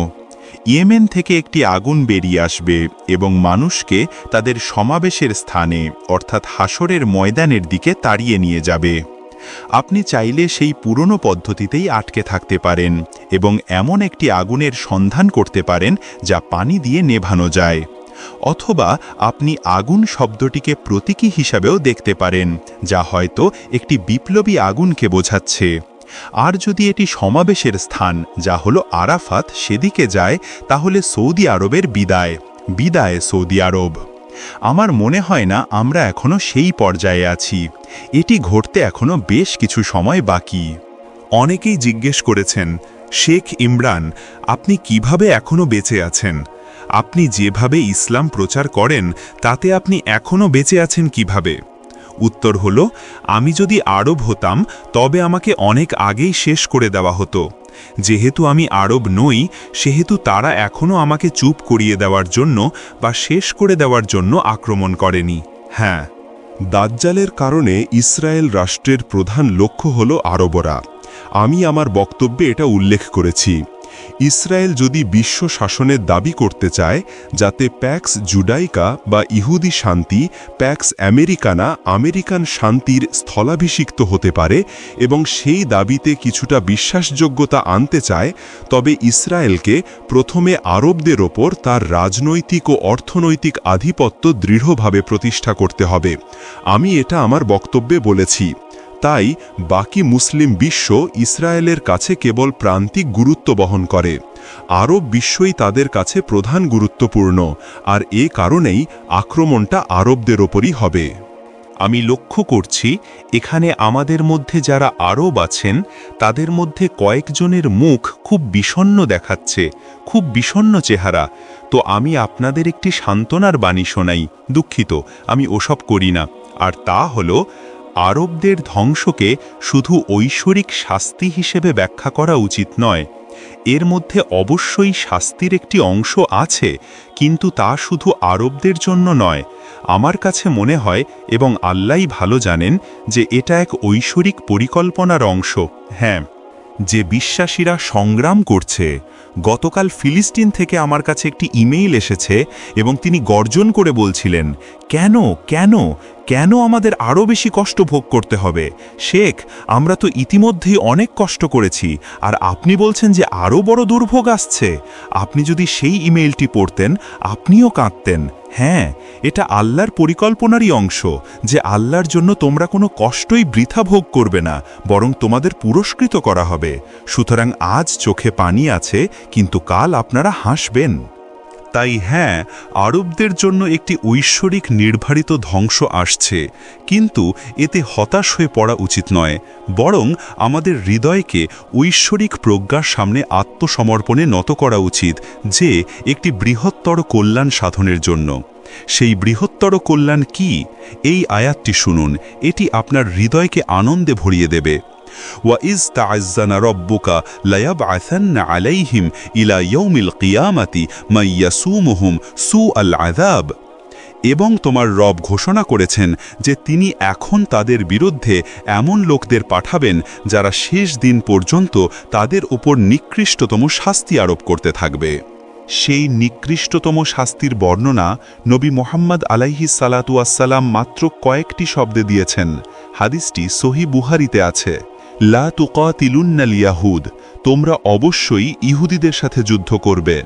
ইয়েমেন থেকে একটি আগুন বেরিয়ে আসবে এবং মানুষকে তাদের সমাবেশের স্থানে অর্থাৎ হাসরের ময়দানের দিকে তাড়িয়ে নিয়ে যাবে। আপনি চাইলে সেই পুরনো পদ্ধতিতেই আটকে থাকতে পারেন এবং এমন একটি আগুনের সন্ধান করতে পারেন যা পানি দিয়ে নেভানো যায়। অথবা আপনি আগুন শব্দটিকে প্রতীকী হিসাবেও দেখতে পারেন, যা হয়তো একটি বিপ্লবী আগুনকে বোঝাচ্ছে। আর যদি এটি সমাবেশের স্থান, যা হলো আরাফাত, সেদিকে যায়, তাহলে সৌদি আরবের বিদায়, বিদায় সৌদি আরব। আমার মনে হয় না আমরা এখনো সেই পর্যায়ে আছি। এটি ঘটতে এখনো বেশ কিছু সময় বাকি। অনেকেই জিজ্ঞেস করেছেন, শেখ ইমরান, আপনি কিভাবে এখনো বেঁচে আছেন? আপনি যেভাবে ইসলাম প্রচার করেন তাতে আপনি এখনো বেঁচে আছেন কিভাবে? উত্তর হল, আমি যদি আরব হতাম তবে আমাকে অনেক আগেই শেষ করে দেওয়া হতো। যেহেতু আমি আরব নই, সেহেতু তারা এখনও আমাকে চুপ করিয়ে দেওয়ার জন্য বা শেষ করে দেওয়ার জন্য আক্রমণ করেনি। হ্যাঁ, দাজ্জালের কারণে ইসরায়েল রাষ্ট্রের প্রধান লক্ষ্য হল আরবরা। আমি আমার বক্তব্যে এটা উল্লেখ করেছি। ইসরায়েল যদি বিশ্ব শাসনের দাবি করতে চায়, যাতে প্যাক্স জুডাইকা বা ইহুদি শান্তি প্যাক্স আমেরিকানা আমেরিকান শান্তির স্থলাভিষিক্ত হতে পারে এবং সেই দাবিতে কিছুটা বিশ্বাসযোগ্যতা আনতে চায়, তবে ইসরায়েলকে প্রথমে আরবদের ওপর তার রাজনৈতিক ও অর্থনৈতিক আধিপত্য দৃঢ়ভাবে প্রতিষ্ঠা করতে হবে। আমি এটা আমার বক্তব্যে বলেছি। তাই বাকি মুসলিম বিশ্ব ইসরায়েলের কাছে কেবল প্রান্তিক গুরুত্ব বহন করে। আরব বিশ্বই তাদের কাছে প্রধান গুরুত্বপূর্ণ, আর এ কারণেই আক্রমণটা আরবদের ওপরই হবে। আমি লক্ষ্য করছি এখানে আমাদের মধ্যে যারা আরব আছেন তাদের মধ্যে কয়েকজনের মুখ খুব বিষণ্ণ দেখাচ্ছে, খুব বিষণ্ণ চেহারা। তো আমি আপনাদের একটি সান্ত্বনার বাণী শোনাই। দুঃখিত, আমি ওসব করি না। আর তা হলো, আরবদের ধ্বংসকে শুধু ঐশ্বরিক শাস্তি হিসেবে ব্যাখ্যা করা উচিত নয়। এর মধ্যে অবশ্যই শাস্তির একটি অংশ আছে, কিন্তু তা শুধু আরবদের জন্য নয়। আমার কাছে মনে হয়, এবং আল্লাহই ভালো জানেন, যে এটা এক ঐশ্বরিক পরিকল্পনার অংশ। হ্যাঁ, যে বিশ্বাসীরা সংগ্রাম করছে। গতকাল ফিলিস্তিন থেকে আমার কাছে একটি ইমেইল এসেছে এবং তিনি গর্জন করে বলছিলেন, কেন কেন কেন আমাদের আরও বেশি কষ্ট ভোগ করতে হবে? শেখ, আমরা তো ইতিমধ্যেই অনেক কষ্ট করেছি, আর আপনি বলছেন যে আরও বড় দুর্ভোগ আসছে। আপনি যদি সেই ইমেইলটি পড়তেন, আপনিও কাঁদতেন। হ্যাঁ, এটা আল্লাহর পরিকল্পনারই অংশ, যে আল্লাহর জন্য তোমরা কোনো কষ্টই বৃথা ভোগ করবে না, বরং তোমাদের পুরস্কৃত করা হবে। সুতরাং আজ চোখে পানি আছে, কিন্তু কাল আপনারা হাসবেন। তাই হ্যাঁ, আরবদের জন্য একটি ঐশ্বরিক নির্ধারিত ধ্বংস আসছে, কিন্তু এতে হতাশ হয়ে পড়া উচিত নয়। বরং আমাদের হৃদয়কে ঐশ্বরিক প্রজ্ঞার সামনে আত্মসমর্পণে নত করা উচিত, যে একটি বৃহত্তর কল্যাণ সাধনের জন্য। সেই বৃহত্তর কল্যাণ কি? এই আয়াতটি শুনুন, এটি আপনার হৃদয়কে আনন্দে ভরিয়ে দেবে। وَإِذْ تَعَزَّنَ رَبُّكَ لَيَبْعَثَنَّ عَلَيْهِمْ إِلَى يَوْمِ الْقِيَامَةِ مَن يَسُومُهُمْ سُوءَ الْعَذَابِ। এবং তোমার রব ঘোষণা করেছেন যে তিনি এখন তাদের বিরুদ্ধে এমন লোকদের পাঠাবেন যারা শেষ দিন পর্যন্ত তাদের উপর নিকৃষ্টতম শাস্তি আরোপ করতে থাকবে। সেই নিকৃষ্টতম শাস্তির বর্ণনা নবী মুহাম্মদ আলাইহিস সালাতু ওয়াসসালাম মাত্র কয়েকটি শব্দে দিয়েছেন। হাদিসটি সহিহ বুখারীতে আছে, লা তুকাতিলুন্নাল ইয়াহুদ, তোমরা অবশ্যই ইহুদিদের সাথে যুদ্ধ করবে।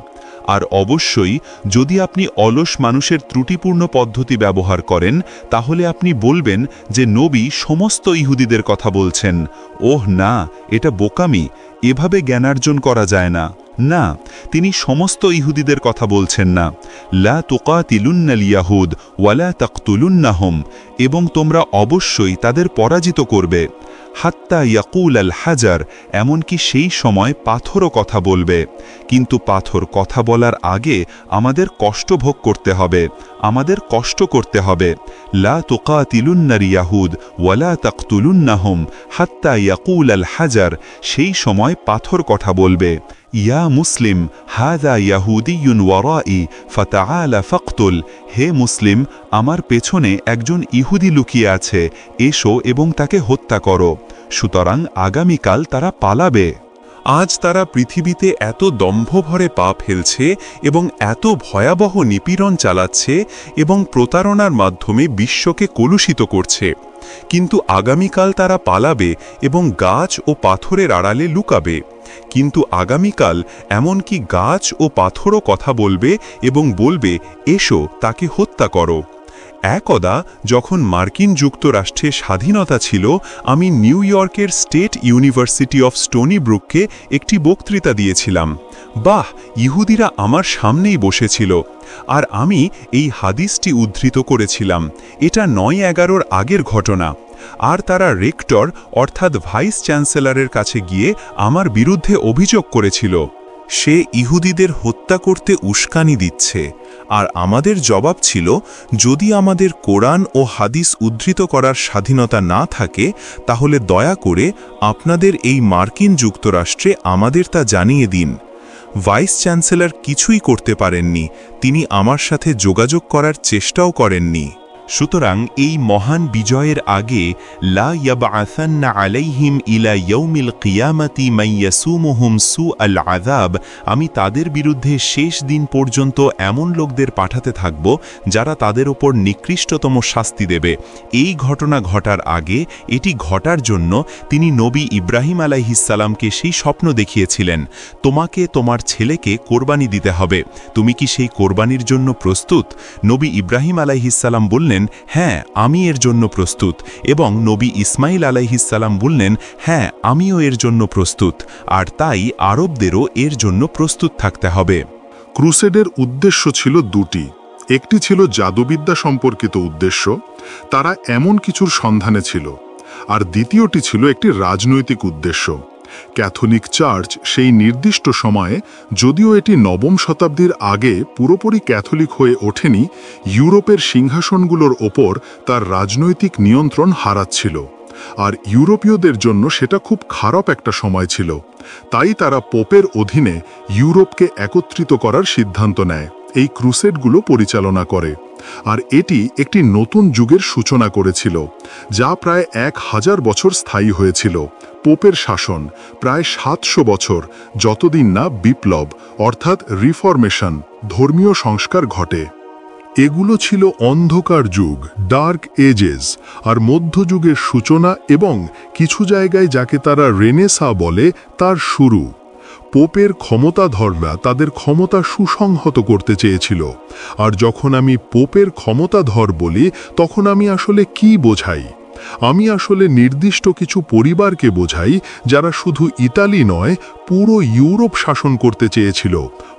আর অবশ্যই যদি আপনি অলস মানুষের ত্রুটিপূর্ণ পদ্ধতি ব্যবহার করেন তাহলে আপনি বলবেন যে নবী সমস্ত ইহুদিদের কথা বলছেন। ওহ না, এটা বোকামি, এভাবে জ্ঞানার্জন করা যায় না। না, তিনি সমস্ত ইহুদিদের কথা বলছেন না। লা তুকাতিলুন্নাল ইয়াহুদ ওয়ালা তাকতুলুন্নাহুম, এবং তোমরা অবশ্যই তাদের পরাজিত করবে। হাত্তা ইয়াকুল আল হাজার, এমনকি সেই সময় পাথরও কথা বলবে। কিন্তু পাথর কথা বলার আগে আমাদের কষ্ট ভোগ করতে হবে, আমাদের কষ্ট করতে হবে। লা তুকাতিলুন্নার ইয়াহুদ ওয়ালা তাকতুলুন্নাহুম হাত্তা ইয়াকুল আল হাজার, সেই সময় পাথর কথা বলবে। ইয়া মুসলিম হাযা ইয়াহুদিয়ুন ওয়ারাই ফাতাআলা ফাকতুল, হে মুসলিম, আমার পেছনে একজন ইহুদি লুকিয়ে আছে, এসো এবং তাকে হত্যা করো। সুতরাং আগামীকাল তারা পালাবে। আজ তারা পৃথিবীতে এত দম্ভভরে পা ফেলছে এবং এত ভয়াবহ নিপীড়ন চালাচ্ছে এবং প্রতারণার মাধ্যমে বিশ্বকে কলুষিত করছে, কিন্তু আগামীকাল তারা পালাবে এবং গাছ ও পাথরের আড়ালে লুকাবে। কিন্তু আগামীকাল এমনকি গাছ ও পাথরও কথা বলবে এবং বলবে, এসো তাকে হত্যা করো। একদা যখন মার্কিন যুক্তরাষ্ট্রে স্বাধীনতা ছিল, আমি নিউ ইয়র্কের স্টেট ইউনিভার্সিটি অফ স্টোনি ব্রুককে একটি বক্তৃতা দিয়েছিলাম। বাহ, ইহুদিরা আমার সামনেই বসেছিল আর আমি এই হাদিসটি উদ্ধৃত করেছিলাম। এটা ৯/১১ আগের ঘটনা। আর তারা রেক্টর অর্থাৎ ভাইস চ্যান্সেলরের কাছে গিয়ে আমার বিরুদ্ধে অভিযোগ করেছিল, সে ইহুদিদের হত্যা করতে উস্কানি দিচ্ছে। আর আমাদের জবাব ছিল, যদি আমাদের কোরআন ও হাদিস উদ্ধৃত করার স্বাধীনতা না থাকে তাহলে দয়া করে আপনাদের এই মার্কিন যুক্তরাষ্ট্রে আমাদের তা জানিয়ে দিন। ভাইস চ্যান্সেলর কিছুই করতে পারেননি, তিনি আমার সাথে যোগাযোগ করার চেষ্টাও করেননি। সুতরাং এই মহান বিজয়ের আগে লা ইয়াবআসান্না আলাইহিম ইলা ইয়াউমিল কিয়ামাতি মান ইয়াসুমুহুম সুআল আযাব, আমি তাদের বিরুদ্ধে শেষ দিন পর্যন্ত এমন লোকদের পাঠাতে থাকব যারা তাদের ওপর নিকৃষ্টতম শাস্তি দেবে। এই ঘটনা ঘটার আগে, এটি ঘটার জন্য তিনি নবী ইব্রাহিম আলাইহিসসালামকে সেই স্বপ্ন দেখিয়েছিলেন, তোমাকে তোমার ছেলেকে কোরবানি দিতে হবে, তুমি কি সেই কোরবানির জন্য প্রস্তুত? নবী ইব্রাহিম আলাইহিসসালাম বললেন, হ্যাঁ, আমি এর জন্য প্রস্তুত। এবং নবী ইসমাইল আলাইহিসসালাম বললেন, হ্যাঁ, আমিও এর জন্য প্রস্তুত। আর তাই আরবদেরও এর জন্য প্রস্তুত থাকতে হবে। ক্রুসেডের উদ্দেশ্য ছিল দুটি। একটি ছিল জাদুবিদ্যা সম্পর্কিত উদ্দেশ্য, তারা এমন কিছুর সন্ধানে ছিল। আর দ্বিতীয়টি ছিল একটি রাজনৈতিক উদ্দেশ্য। ক্যাথলিক চার্চ সেই নির্দিষ্ট সময়ে, যদিও এটি ৯ম শতাব্দীর আগে পুরোপুরি ক্যাথলিক হয়ে ওঠেনি, ইউরোপের সিংহাসনগুলোর ওপর তার রাজনৈতিক নিয়ন্ত্রণ হারাচ্ছিল। আর ইউরোপীয়দের জন্য সেটা খুব খারাপ একটা সময় ছিল। তাই তারা পোপের অধীনে ইউরোপকে একত্রিত করার সিদ্ধান্ত নেয়, এই ক্রুসেডগুলো পরিচালনা করে। আর এটি একটি নতুন যুগের সূচনা করেছিল, যা প্রায় ১০০০ বছর স্থায়ী হয়েছিল। পোপের শাসন প্রায় ৭০০ বছর, যতদিন না বিপ্লব অর্থাৎ রিফরমেশন, ধর্মীয় সংস্কার ঘটে। এগুলো ছিল অন্ধকার যুগ, ডার্ক এজেস, আর মধ্যযুগের সূচনা এবং কিছু জায়গায় যাকে তারা রেনেসা বলে তার শুরু। পোপের ক্ষমতাধররা তাদের ক্ষমতা সুসংহত করতে চেয়েছিল। আর যখন আমি পোপের ক্ষমতাধর বলি, তখন আমি আসলে কি বোঝাই? আমি আসলে নির্দিষ্ট কিছু পরিবারকে বোঝাই যারা শুধু ইতালি নয়, পুরো ইউরোপ শাসন করতে চেয়েছিল,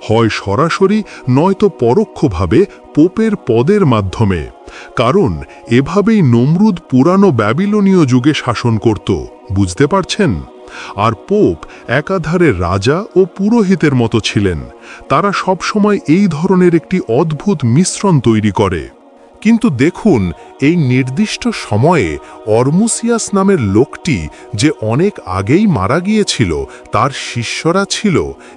হয় সরাসরি নয়তো পরোক্ষভাবে পোপের পদের মাধ্যমে। কারণ এভাবেই নমরুদ পুরানো ব্যাবিলনীয় যুগে শাসন করত, বুঝতে পারছেন? আর পোপ একাধারে রাজা ও পুরোহিতের মতো ছিলেন। তারা সবসময় এই ধরনের একটি অদ্ভুত মিশ্রণ তৈরি করে। কিন্তু দেখুন, এই নির্দিষ্ট সময়ে অরমুসিয়াস নামের লোকটি যে অনেক আগেই মারা গিয়েছিল, তার শিষ্যরা ছিল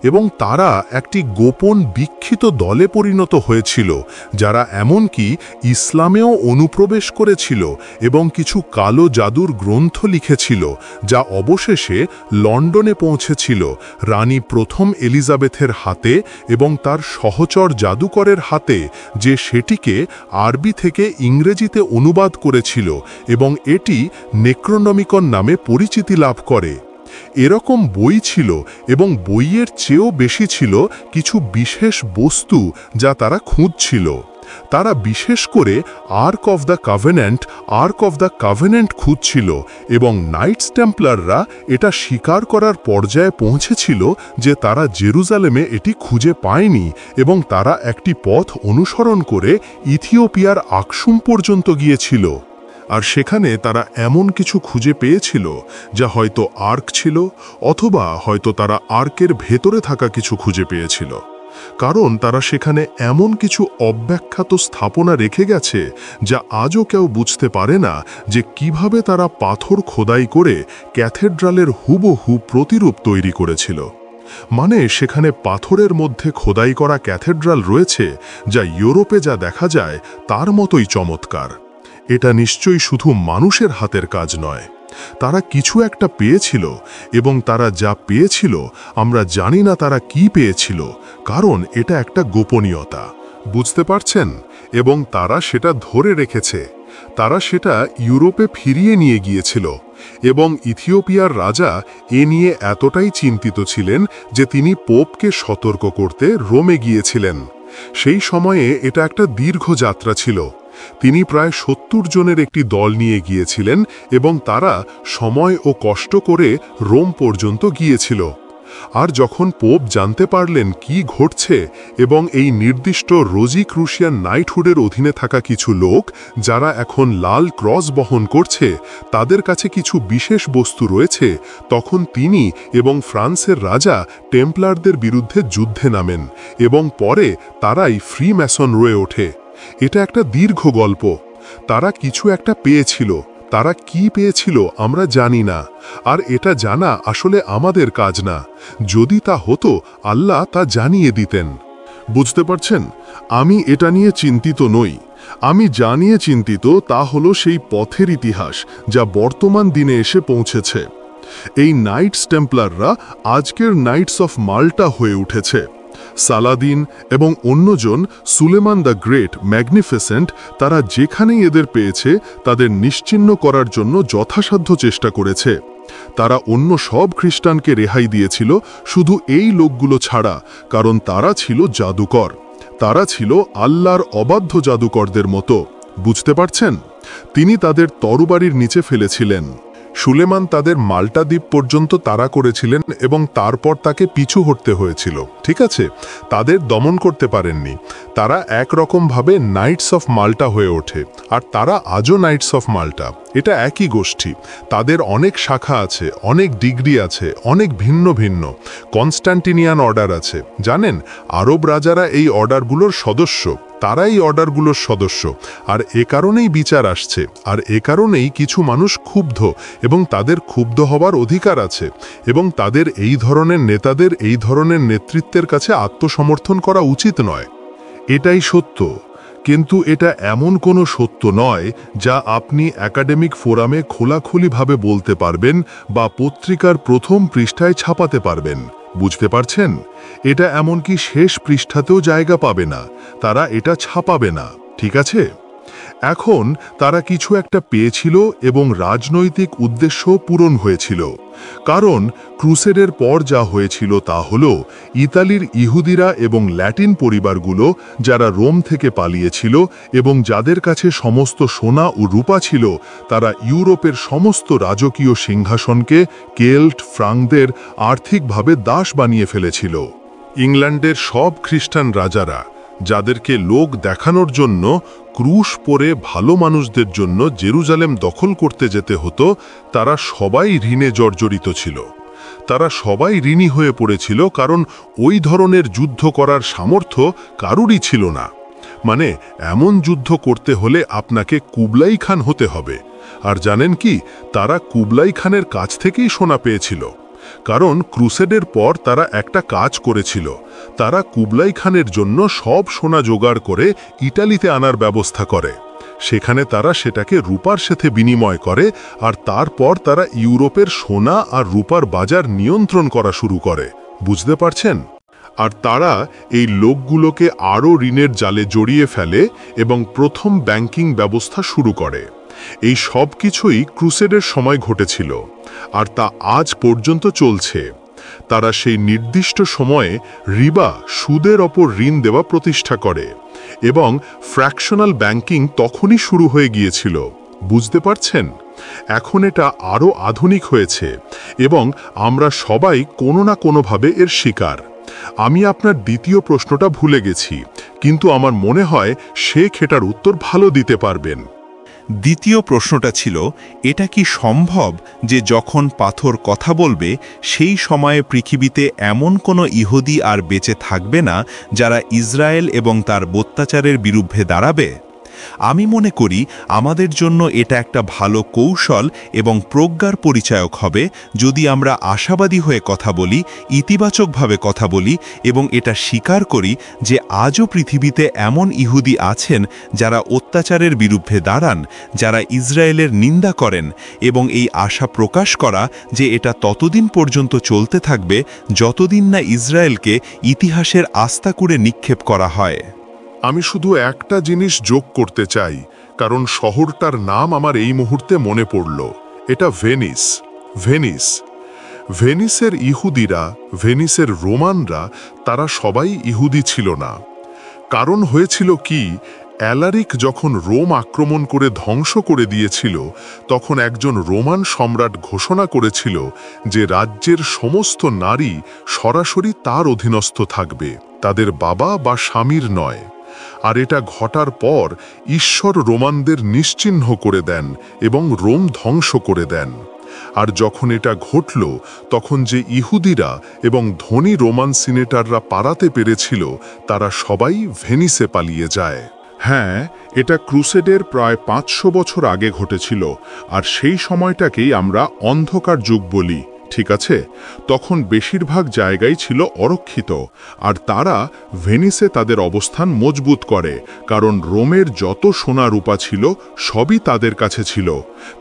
এবং তারা একটি গোপন বিক্ষিত দলে পরিণত হয়েছিল, যারা এমনকি ইসলামেও অনুপ্রবেশ করেছিল এবং কিছু কালো জাদুর গ্রন্থ লিখেছিল, যা অবশেষে লন্ডনে পৌঁছেছিল রানী প্রথম এলিজাবেথের হাতে এবং তার সহচর জাদুকরের হাতে, যে সেটিকে আরবি থেকে ইংরেজিতে অনুবাদ করেছিল এবং এটি নেক্রোনমিকন নামে পরিচিতি লাভ করে। এরকম বই ছিল এবং বইয়ের চেয়েও বেশি ছিল কিছু বিশেষ বস্তু যা তারা খুঁজছিল। তারা বিশেষ করে আর্ক অফ দ্য কাভেনেন্ট খুঁজছিল এবং নাইটস টেম্পলাররা এটা স্বীকার করার পর্যায়ে পৌঁছেছিল যে তারা জেরুজালেমে এটি খুঁজে পায়নি এবং তারা একটি পথ অনুসরণ করে ইথিওপিয়ার আকসুম পর্যন্ত গিয়েছিল। আর সেখানে তারা এমন কিছু খুঁজে পেয়েছিল যা হয়তো আর্ক ছিল, অথবা হয়তো তারা আর্কের ভেতরে থাকা কিছু খুঁজে পেয়েছিল, কারণ তারা সেখানে এমন কিছু অব্যাখ্যাত স্থাপনা রেখে গেছে যা আজও কেউ বুঝতে পারে না যে কিভাবে তারা পাথর খোদাই করে ক্যাথেড্রালের হুবহু প্রতিরূপ তৈরি করেছিল। মানে সেখানে পাথরের মধ্যে খোদাই করা ক্যাথেড্রাল রয়েছে যা ইউরোপে যা দেখা যায় তার মতোই চমৎকার। এটা নিশ্চয়ই শুধু মানুষের হাতের কাজ নয়। তারা কিছু একটা পেয়েছিল এবং তারা যা পেয়েছিল আমরা জানি না তারা কি পেয়েছিল, কারণ এটা একটা গোপনীয়তা, বুঝতে পারছেন? এবং তারা সেটা ধরে রেখেছে। তারা সেটা ইউরোপে ফিরিয়ে নিয়ে গিয়েছিল এবং ইথিওপিয়ার রাজা এ নিয়ে এতটাই চিন্তিত ছিলেন যে তিনি পোপকে সতর্ক করতে রোমে গিয়েছিলেন। সেই সময়ে এটা একটা দীর্ঘ যাত্রা ছিল। তিনি প্রায় ৭০ জনের একটি দল নিয়ে গিয়েছিলেন এবং তারা সময় ও কষ্ট করে রোম পর্যন্ত গিয়েছিল। আর যখন পোপ জানতে পারলেন কি ঘটছে এবং এই নির্দিষ্ট রোজিক্রুশিয়ান নাইটহুডের অধীনে থাকা কিছু লোক যারা এখন লাল ক্রস বহন করছে তাদের কাছে কিছু বিশেষ বস্তু রয়েছে, তখন তিনি এবং ফ্রান্সের রাজা টেম্পলারদের বিরুদ্ধে যুদ্ধে নামেন এবং পরে তারাই ফ্রি ম্যাসন রয়ে ওঠে। এটা একটা দীর্ঘ গল্প। তারা কিছু একটা পেয়েছিল, তারা কি পেয়েছিল আমরা জানি না, আর এটা জানা আসলে আমাদের কাজ না। যদি তা হতো আল্লাহ তা জানিয়ে দিতেন। বুঝতে পারছেন? আমি এটা নিয়ে চিন্তিত নই। আমি যা নিয়ে চিন্তিত তা হলো সেই পথের ইতিহাস যা বর্তমান দিনে এসে পৌঁছেছে। এই নাইটস টেম্পলাররা আজকের নাইটস অফ মাল্টা হয়ে উঠেছে। সালাদিন এবং অন্যজন, সুলেমান দ্য গ্রেট, ম্যাগনিফিসেন্ট, তারা যেখানেই এদের পেয়েছে তাদের নিশ্চিহ্ন করার জন্য যথাসাধ্য চেষ্টা করেছে। তারা অন্য সব খ্রিস্টানকে রেহাই দিয়েছিল শুধু এই লোকগুলো ছাড়া, কারণ তারা ছিল জাদুকর। তারা ছিল আল্লাহর অবাধ্য জাদুকরদের মতো, বুঝতে পারছেন? তিনি তাদের তরবারির নিচে ফেলেছিলেন। সুলেমান তাদের মাল্টা দ্বীপ পর্যন্ত তাড়া করেছিলেন এবং তারপর তাকে পিছু হটতে হয়েছিল, ঠিক আছে? তাদের দমন করতে পারেননি। তারা একরকমভাবে নাইটস অফ মাল্টা হয়ে ওঠে, আর তারা আজও নাইটস অফ মাল্টা। এটা একই গোষ্ঠী। তাদের অনেক শাখা আছে, অনেক ডিগ্রি আছে, অনেক ভিন্ন ভিন্ন কনস্ট্যান্টিনিয়ান অর্ডার আছে। জানেন, আরব রাজারা এই অর্ডারগুলোর সদস্য, তারা এই অর্ডারগুলোর সদস্য। আর এ কারণেই বিচার আসছে, আর এ কারণেই কিছু মানুষ ক্ষুব্ধ এবং তাদের ক্ষুব্ধ হবার অধিকার আছে, এবং তাদের এই ধরনের নেতাদের এই ধরনের নেতৃত্বের কাছে আত্মসমর্থন করা উচিত নয়। এটাই সত্য, কিন্তু এটা এমন কোনো সত্য নয় যা আপনি একাডেমিক ফোরামে খোলাখুলিভাবে বলতে পারবেন বা পত্রিকার প্রথম পৃষ্ঠায় ছাপাতে পারবেন, বুঝতে পারছেন? এটা এমনকি শেষ পৃষ্ঠাতেও জায়গা পাবে না। তারা এটা ছাপাবে না, ঠিক আছে? এখন তারা কিছু একটা পেয়েছিল এবং রাজনৈতিক উদ্দেশ্য পূরণ হয়েছিল। কারণ ক্রুসেডের পর যা হয়েছিল তা হল ইতালির ইহুদিরা এবং ল্যাটিন পরিবারগুলো যারা রোম থেকে পালিয়েছিল এবং যাদের কাছে সমস্ত সোনা ও রূপা ছিল, তারা ইউরোপের সমস্ত রাজকীয় সিংহাসনকে কেল্ট ফ্রাঙ্কদের আর্থিকভাবে দাস বানিয়ে ফেলেছিল। ইংল্যান্ডের সব খ্রিস্টান রাজারা, যাদেরকে লোক দেখানোর জন্য ক্রুশ পরে ভালো মানুষদের জন্য জেরুজালেম দখল করতে যেতে হতো, তারা সবাই ঋণে জর্জরিত ছিল। তারা সবাই ঋণী হয়ে পড়েছিল, কারণ ওই ধরনের যুদ্ধ করার সামর্থ্য কারুরই ছিল না। মানে এমন যুদ্ধ করতে হলে আপনাকে কুবলাই খান হতে হবে। আর জানেন কি, তারা কুবলাই খানের কাছ থেকেই সোনা পেয়েছিল। কারণ ক্রুসেডের পর তারা একটা কাজ করেছিল। তারা কুবলাই খানের জন্য সব সোনা জোগাড় করে ইটালিতে আনার ব্যবস্থা করে। সেখানে তারা সেটাকে রূপার সাথে বিনিময় করে, আর তারপর তারা ইউরোপের সোনা আর রূপার বাজার নিয়ন্ত্রণ করা শুরু করে, বুঝতে পারছেন? আর তারা এই লোকগুলোকে আরও ঋণের জালে জড়িয়ে ফেলে এবং প্রথম ব্যাংকিং ব্যবস্থা শুরু করে। এই সব কিছুই ক্রুসেডের সময় ঘটেছিল, আর তা আজ পর্যন্ত চলছে। তারা সেই নির্দিষ্ট সময়ে রিবা, সুদের ওপর ঋণ দেওয়া প্রতিষ্ঠা করে, এবং ফ্র্যাকশনাল ব্যাংকিং তখনই শুরু হয়ে গিয়েছিল। বুঝতে পারছেন? এখন এটা আরও আধুনিক হয়েছে, এবং আমরা সবাই কোনো না কোনোভাবে এর শিকার। আমি আপনার দ্বিতীয় প্রশ্নটা ভুলে গেছি, কিন্তু আমার মনে হয় শেখ এটার উত্তর ভালো দিতে পারবেন। দ্বিতীয় প্রশ্নটা ছিল, এটা কি সম্ভব যে যখন পাথর কথা বলবে সেই সময়ে পৃথিবীতে এমন কোনো ইহুদি আর বেঁচে থাকবে না যারা ইসরায়েল এবং তার অত্যাচারের বিরুদ্ধে দাঁড়াবে? আমি মনে করি আমাদের জন্য এটা একটা ভালো কৌশল এবং প্রজ্ঞার পরিচায়ক হবে যদি আমরা আশাবাদী হয়ে কথা বলি, ইতিবাচকভাবে কথা বলি এবং এটা স্বীকার করি যে আজও পৃথিবীতে এমন ইহুদি আছেন যারা অত্যাচারের বিরুদ্ধে দাঁড়ান, যারা ইসরায়েলের নিন্দা করেন, এবং এই আশা প্রকাশ করা যে এটা ততদিন পর্যন্ত চলতে থাকবে যতদিন না ইসরায়েলকে ইতিহাসের আস্তাকুড়ে নিক্ষেপ করা হয়। আমি শুধু একটা জিনিস যোগ করতে চাই, কারণ শহরটার নাম আমার এই মুহূর্তে মনে পড়ল। এটা ভেনিস। ভেনিস। ভেনিসের ইহুদিরা, ভেনিসের রোমানরা, তারা সবাই ইহুদি ছিল না। কারণ হয়েছিল কি, অ্যালারিক যখন রোম আক্রমণ করে ধ্বংস করে দিয়েছিল, তখন একজন রোমান সম্রাট ঘোষণা করেছিল যে রাজ্যের সমস্ত নারী সরাসরি তার অধীনস্থ থাকবে, তাদের বাবা বা স্বামীর নয়। আর এটা ঘটার পর ঈশ্বর রোমানদের নিশ্চিহ্ন করে দেন এবং রোম ধ্বংস করে দেন। আর যখন এটা ঘটল, তখন যে ইহুদিরা এবং ধনী রোমান সিনেটাররা পালাতে পেরেছিল, তারা সবাই ভেনিসে পালিয়ে যায়। হ্যাঁ, এটা ক্রুসেডের প্রায় 500 বছর আগে ঘটেছিল, আর সেই সময়টাকেই আমরা অন্ধকার যুগ বলি, ঠিক আছে? তখন বেশিরভাগ জায়গায় ছিল অরক্ষিত, আর তারা ভেনিসে তাদের অবস্থান মজবুত করে, কারণ রোমের যত সোনা রূপা ছিল সবই তাদের কাছে ছিল।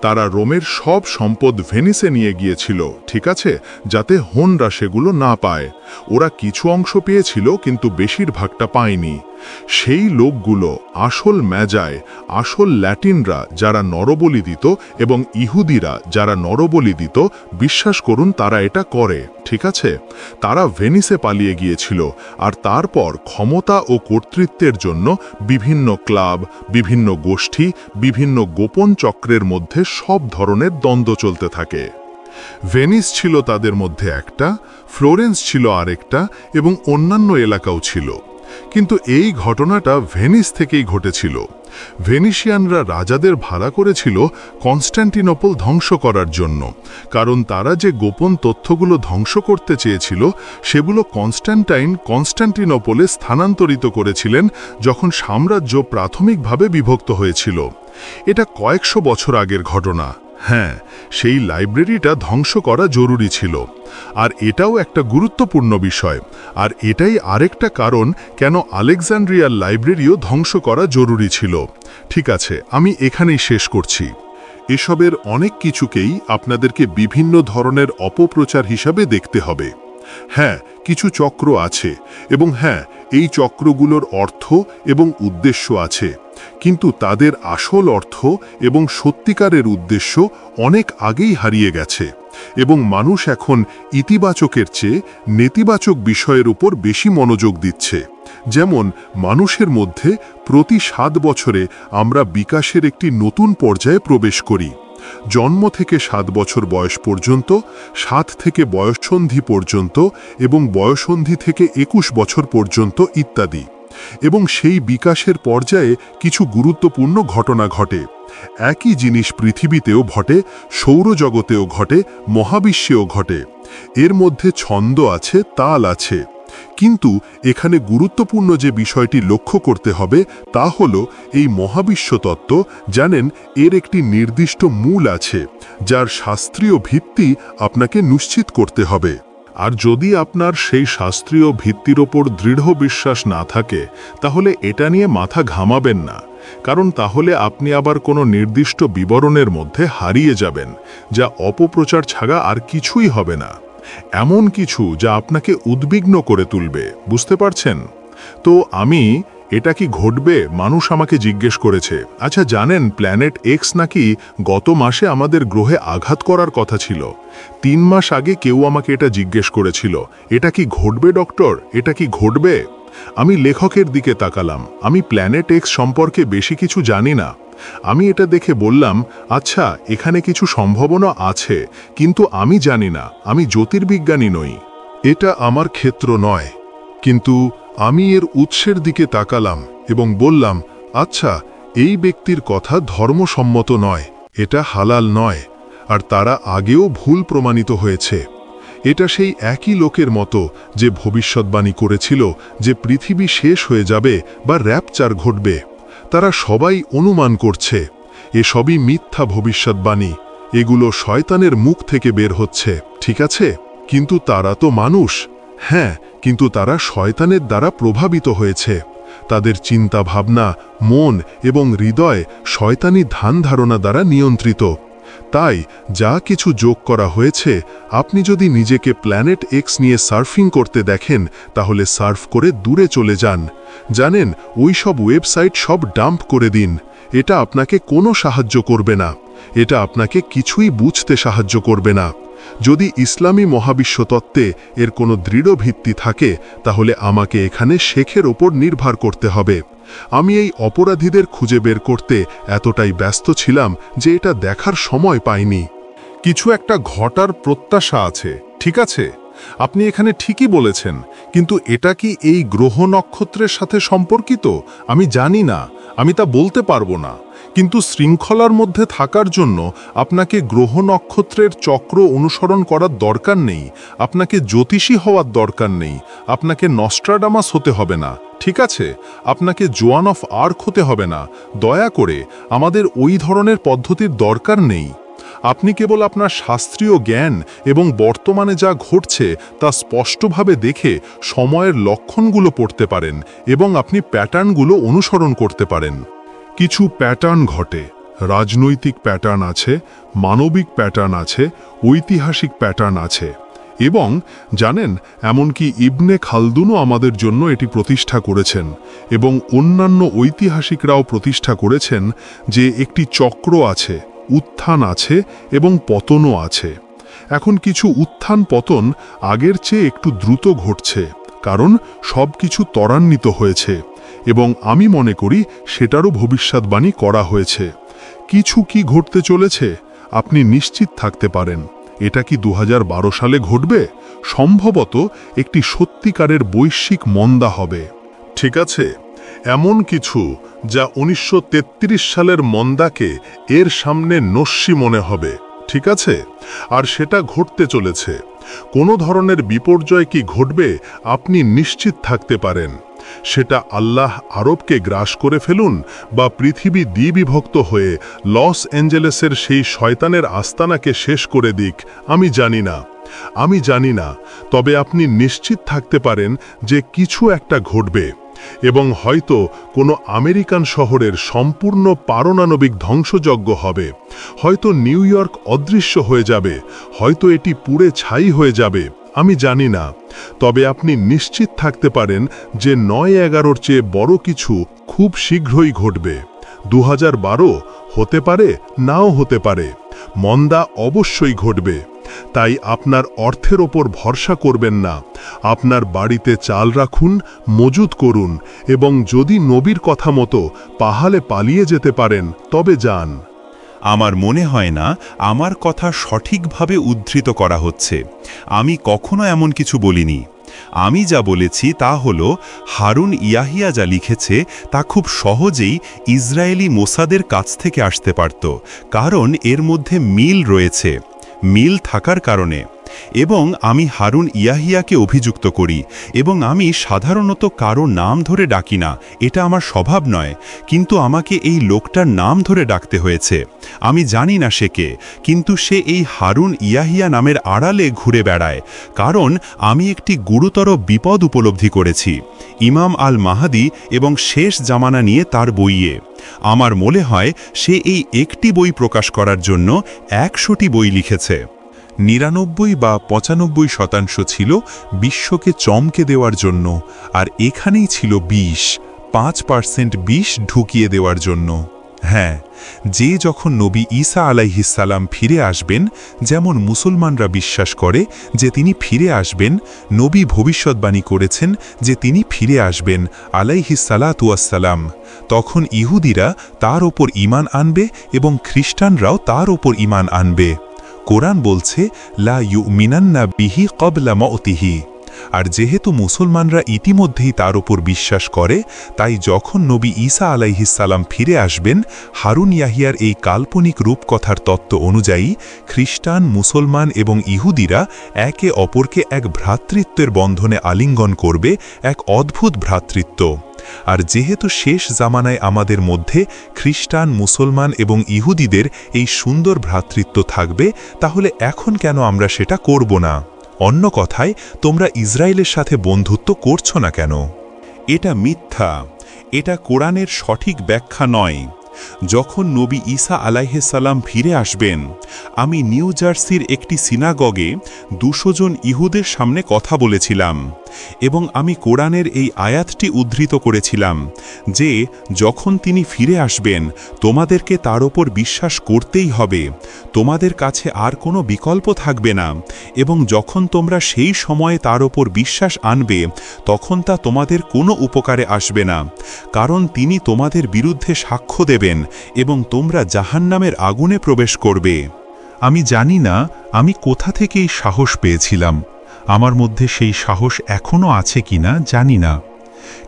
তারা রোমের সব সম্পদ ভেনিসে নিয়ে গিয়েছিল, ঠিক আছে, যাতে হোনরা সেগুলো না পায়। ওরা কিছু অংশ পেয়েছিল, কিন্তু বেশিরভাগটা পায়নি। সেই লোকগুলো, আসল ম্যাজায়, আসল ল্যাটিনরা যারা নরবলি দিত এবং ইহুদিরা যারা নরবলি দিত, বিশ্বাস করুন তারা এটা করে, ঠিক আছে? তারা ভেনিসে পালিয়ে গিয়েছিল, আর তারপর ক্ষমতা ও কর্তৃত্বের জন্য বিভিন্ন ক্লাব, বিভিন্ন গোষ্ঠী, বিভিন্ন গোপন চক্রের মধ্যে সব ধরনের দ্বন্দ্ব চলতে থাকে। ভেনিস ছিল তাদের মধ্যে একটা, ফ্লোরেন্স ছিল আরেকটা, এবং অন্যান্য এলাকাও ছিল। কিন্তু এই ঘটনাটা ভেনিস থেকেই ঘটেছিল। ভেনিসিয়ানরা রাজাদের ভাড়া করেছিল কনস্ট্যান্টিনোপল ধ্বংস করার জন্য, কারণ তারা যে গোপন তথ্যগুলো ধ্বংস করতে চেয়েছিল সেগুলো কনস্ট্যান্টিনোপলে স্থানান্তরিত করেছিলেন যখন সাম্রাজ্য প্রাথমিকভাবে বিভক্ত হয়েছিল। এটা কয়েকশো বছর আগের ঘটনা। হ্যাঁ, সেই লাইব্রেরিটা ধ্বংস করা জরুরি ছিল। আর এটাও একটা গুরুত্বপূর্ণ বিষয়, আর এটাই আরেকটা কারণ কেন আলেকজান্দ্রিয়ার লাইব্রেরিও ধ্বংস করা জরুরি ছিল। ঠিক আছে, আমি এখানেই শেষ করছি। এসবের অনেক কিছুকেই আপনাদেরকে বিভিন্ন ধরনের অপপ্রচার হিসাবে দেখতে হবে। হ্যাঁ, কিছু চক্র আছে, এবং হ্যাঁ, এই চক্রগুলোর অর্থ এবং উদ্দেশ্য আছে, কিন্তু তাদের আসল অর্থ এবং সত্যিকারের উদ্দেশ্য অনেক আগেই হারিয়ে গেছে, এবং মানুষ এখন ইতিবাচকের চেয়ে নেতিবাচক বিষয়ের উপর বেশি মনোযোগ দিচ্ছে। যেমন মানুষের মধ্যে প্রতি 7 বছরে আমরা বিকাশের একটি নতুন পর্যায়ে প্রবেশ করি। জন্ম থেকে 7 বছর বয়স পর্যন্ত, 7 থেকে বয়ঃসন্ধি পর্যন্ত, এবং বয়ঃসন্ধি থেকে 21 বছর পর্যন্ত ইত্যাদি। এবং সেই বিকাশের পর্যায়ে কিছু গুরুত্বপূর্ণ ঘটনা ঘটে। একই জিনিস পৃথিবীতেও ঘটে, সৌরজগতেও ঘটে, মহাবিশ্বেও ঘটে। এর মধ্যে ছন্দ আছে, তাল আছে। কিন্তু এখানে গুরুত্বপূর্ণ যে বিষয়টি লক্ষ্য করতে হবে তা হল এই মহাবিশ্ব তত্ত্ব, জানেন, এর একটি নির্দিষ্ট মূল আছে, যার শাস্ত্রীয় ভিত্তি আপনাকে নিশ্চিত করতে হবে। আর যদি আপনার সেই শাস্ত্রীয় ভিত্তির ওপর দৃঢ় বিশ্বাস না থাকে, তাহলে এটা নিয়ে মাথা ঘামাবেন না, কারণ তাহলে আপনি আবার কোনো নির্দিষ্ট বিবরণের মধ্যে হারিয়ে যাবেন, যা অপপ্রচার ছাড়া আর কিছুই হবে না। এমন কিছু যা আপনাকে উদ্বিগ্ন করে তুলবে, বুঝতে পারছেন? তো আমি এটা কি ঘটবে মানুষ আমাকে জিজ্ঞেস করেছে। আচ্ছা জানেন, প্ল্যানেট এক্স নাকি গত মাসে আমাদের গ্রহে আঘাত করার কথা ছিল। 3 মাস আগে কেউ আমাকে এটা জিজ্ঞেস করেছিল, এটা কি ঘটবে ডক্টর, এটা কি ঘটবে? আমি লেখকের দিকে তাকালাম। আমি প্ল্যানেট এক্স সম্পর্কে বেশি কিছু জানি না। আমি এটা দেখে বললাম, আচ্ছা এখানে কিছু সম্ভাবনা আছে, কিন্তু আমি জানি না, আমি জ্যোতির্বিজ্ঞানী নই। এটা আমার ক্ষেত্র নয়। কিন্তু আমি এর উৎসের দিকে তাকালাম এবং বললাম, আচ্ছা এই ব্যক্তির কথা ধর্মসম্মত নয়, এটা হালাল নয়, আর তারা আগেও ভুল প্রমাণিত হয়েছে। এটা সেই একই লোকের মতো যে ভবিষ্যৎবাণী করেছিল যে পৃথিবী শেষ হয়ে যাবে বা র্যাপচার ঘটবে। তারা সবাই অনুমান করছে এসবই মিথ্যা ভবিষ্যৎবাণী, এগুলো শয়তানের মুখ থেকে বের হচ্ছে, ঠিক আছে? কিন্তু তারা তো মানুষ। হ্যাঁ, কিন্তু তারা শয়তানের দ্বারা প্রভাবিত হয়েছে। তাদের চিন্তা ভাবনা, মন এবং হৃদয় শয়তানি ধ্যান ধারণা দ্বারা নিয়ন্ত্রিত। তাই যা কিছু যোগ করা হয়েছে, আপনি যদি নিজেকে প্ল্যানেট এক্স নিয়ে সার্ফিং করতে দেখেন তাহলে সার্ফ করে দূরে চলে যান। জানেন, ওই সব ওয়েবসাইট সব ডাম্প করে দিন। এটা আপনাকে কোনো সাহায্য করবে না, এটা আপনাকে কিছুই বুঝতে সাহায্য করবে না। যদি ইসলামী মহাবিশ্বতত্ত্বে এর কোনো দৃঢ় ভিত্তি থাকে তাহলে আমাকে এখানে শেখের ওপর নির্ভর করতে হবে। আমি এই অপরাধীদের খুঁজে বের করতে এতটাই ব্যস্ত ছিলাম যে এটা দেখার সময় পাইনি। কিছু একটা ঘটার প্রত্যাশা আছে, ঠিক আছে? আপনি এখানে ঠিকই বলেছেন, কিন্তু এটা কি এই গ্রহ নক্ষত্রের সাথে সম্পর্কিত? আমি জানি না, আমি তা বলতে পারবো না। কিন্তু শৃঙ্খলার মধ্যে থাকার জন্য আপনাকে গ্রহ নক্ষত্রের চক্র অনুসরণ করার দরকার নেই, আপনাকে জ্যোতিষী হওয়ার দরকার নেই, আপনাকে নস্ট্রাডামাস হতে হবে না, ঠিক আছে? আপনাকে জোয়ান অফ আর্ক হতে হবে না। দয়া করে আমাদের ওই ধরনের পদ্ধতির দরকার নেই। আপনি কেবল আপনার শাস্ত্রীয় জ্ঞান এবং বর্তমানে যা ঘটছে তা স্পষ্টভাবে দেখে সময়ের লক্ষণগুলো পড়তে পারেন এবং আপনি প্যাটার্নগুলো অনুসরণ করতে পারেন। কিছু প্যাটার্ন ঘটে, রাজনৈতিক প্যাটার্ন আছে, মানবিক প্যাটার্ন আছে, ঐতিহাসিক প্যাটার্ন আছে। এবং জানেন, এমনকি ইবনে খালদুনও আমাদের জন্য এটি প্রতিষ্ঠা করেছেন এবং অন্যান্য ঐতিহাসিকরাও প্রতিষ্ঠা করেছেন যে একটি চক্র আছে, উত্থান আছে এবং পতনও আছে। এখন কিছু উত্থান পতন আগের চেয়ে একটু দ্রুত ঘটছে, কারণ সব কিছু ত্বরান্বিত হয়েছে এবং আমি মনে করি সেটারও ভবিষ্যৎবাণী করা হয়েছে। কিছু কি ঘটতে চলেছে আপনি নিশ্চিত থাকতে পারেন। এটা কি 2012 সালে ঘটবে? সম্ভবত একটি সত্যিকারের বৈশ্বিক মন্দা হবে, ঠিক আছে? এমন কিছু যা 1933 সালের মন্দাকে এর সামনে নস্যি মনে হবে, ঠিক আছে? আর সেটা ঘটতে চলেছে। কোনো ধরনের বিপর্যয় কি ঘটবে আপনি নিশ্চিত থাকতে পারেন। সেটা আল্লাহ আরবকে গ্রাস করে ফেলুন বা পৃথিবী দ্বিবিভক্ত হয়ে লস অ্যাঞ্জেলেসের সেই শয়তানের আস্তানাকে শেষ করে দিক, আমি জানি না। তবে আপনি নিশ্চিত থাকতে পারেন যে কিছু একটা ঘটবে এবং হয়তো কোনো আমেরিকান শহরের সম্পূর্ণ পারমাণবিক ধ্বংসযজ্ঞ হবে। হয়তো নিউ ইয়র্ক অদৃশ্য হয়ে যাবে, হয়তো এটি পুড়ে ছাই হয়ে যাবে, আমি জানি না। তবে আপনি নিশ্চিত থাকতে পারেন যে 9/11-র চেয়ে বড় কিছু খুব শীঘ্রই ঘটবে। 2012 হতে পারে, নাও হতে পারে। মন্দা অবশ্যই ঘটবে। তাই আপনার অর্থের ওপর ভরসা করবেন না। আপনার বাড়িতে চাল রাখুন, মজুত করুন এবং যদি নবীর কথা মতো পাহাড়ে পালিয়ে যেতে পারেন তবে যান। আমার মনে হয় না আমার কথা সঠিকভাবে উদ্ধৃত করা হচ্ছে। আমি কখনো এমন কিছু বলিনি। আমি যা বলেছি তা হল, হারুন ইয়াহিয়া যা লিখেছে তা খুব সহজেই ইসরায়েলি মোসাদের কাছ থেকে আসতে পারত, কারণ এর মধ্যে মিল রয়েছে, মিল থাকার কারণে। এবং আমি হারুন ইয়াহিয়াকে অভিযুক্ত করি এবং আমি সাধারণত কারো নাম ধরে ডাকি না, এটা আমার স্বভাব নয়, কিন্তু আমাকে এই লোকটার নাম ধরে ডাকতে হয়েছে। আমি জানি না সে কে, কিন্তু সে এই হারুন ইয়াহিয়া নামের আড়ালে ঘুরে বেড়ায়, কারণ আমি একটি গুরুতর বিপদ উপলব্ধি করেছি ইমাম আল মাহাদি এবং শেষ জামানা নিয়ে তার বইয়ে। আমার মনে হয় সে এই একটি বই প্রকাশ করার জন্য 100টি বই লিখেছে। 99 বা 95% ছিল বিশ্বকে চমকে দেওয়ার জন্য, আর এখানেই ছিল 20, 5% বিষ ঢুকিয়ে দেওয়ার জন্য। হ্যাঁ, যে যখন নবী ঈসা আলাইহিসসালাম ফিরে আসবেন, যেমন মুসলমানরা বিশ্বাস করে যে তিনি ফিরে আসবেন, নবী ভবিষ্যৎবাণী করেছেন যে তিনি ফিরে আসবেন আলাইহিসসালাতু ওয়াসসালাম, তখন ইহুদিরা তার ওপর ঈমান আনবে এবং খ্রিস্টানরাও তার ওপর ঈমান আনবে। কোরআন বলছে, লা ইউমিনান্না বিহি ক্বাবলা মাউতিহি। আর যেহেতু মুসলমানরা ইতিমধ্যেই তার উপর বিশ্বাস করে, তাই যখন নবী ঈসা আলাইহিসসালাম ফিরে আসবেন, হারুন ইয়াহিয়ার এই কাল্পনিক রূপকথার তত্ত্ব অনুযায়ী খ্রিস্টান, মুসলমান এবং ইহুদিরা একে অপরকে এক ভ্রাতৃত্বের বন্ধনে আলিঙ্গন করবে, এক অদ্ভুত ভ্রাতৃত্ব। আর যেহেতু শেষ জামানায় আমাদের মধ্যে খ্রিস্টান, মুসলমান এবং ইহুদিদের এই সুন্দর ভ্রাতৃত্ব থাকবে, তাহলে এখন কেন আমরা সেটা করব না? অন্য কথায়, তোমরা ইসরায়েলের সাথে বন্ধুত্ব করছো না কেন? এটা মিথ্যা, এটা কোরআনের সঠিক ব্যাখ্যা নয়। যখন নবী ঈসা আলাইহিসসালাম ফিরে আসবেন, আমি নিউ জার্সির একটি সিনাগগে 200 জন ইহুদের সামনে কথা বলেছিলাম এবং আমি কোরআনের এই আয়াতটি উদ্ধৃত করেছিলাম যে যখন তিনি ফিরে আসবেন, তোমাদেরকে তার ওপর বিশ্বাস করতেই হবে, তোমাদের কাছে আর কোনো বিকল্প থাকবে না, এবং যখন তোমরা সেই সময়ে তার ওপর বিশ্বাস আনবে, তখন তা তোমাদের কোনো উপকারে আসবে না, কারণ তিনি তোমাদের বিরুদ্ধে সাক্ষ্য দেবেন এবং তোমরা জাহান্নামের আগুনে প্রবেশ করবে। আমি জানি না আমি কোথা থেকে এই সাহস পেয়েছিলাম, আমার মধ্যে সেই সাহস এখনও আছে কিনা জানি না,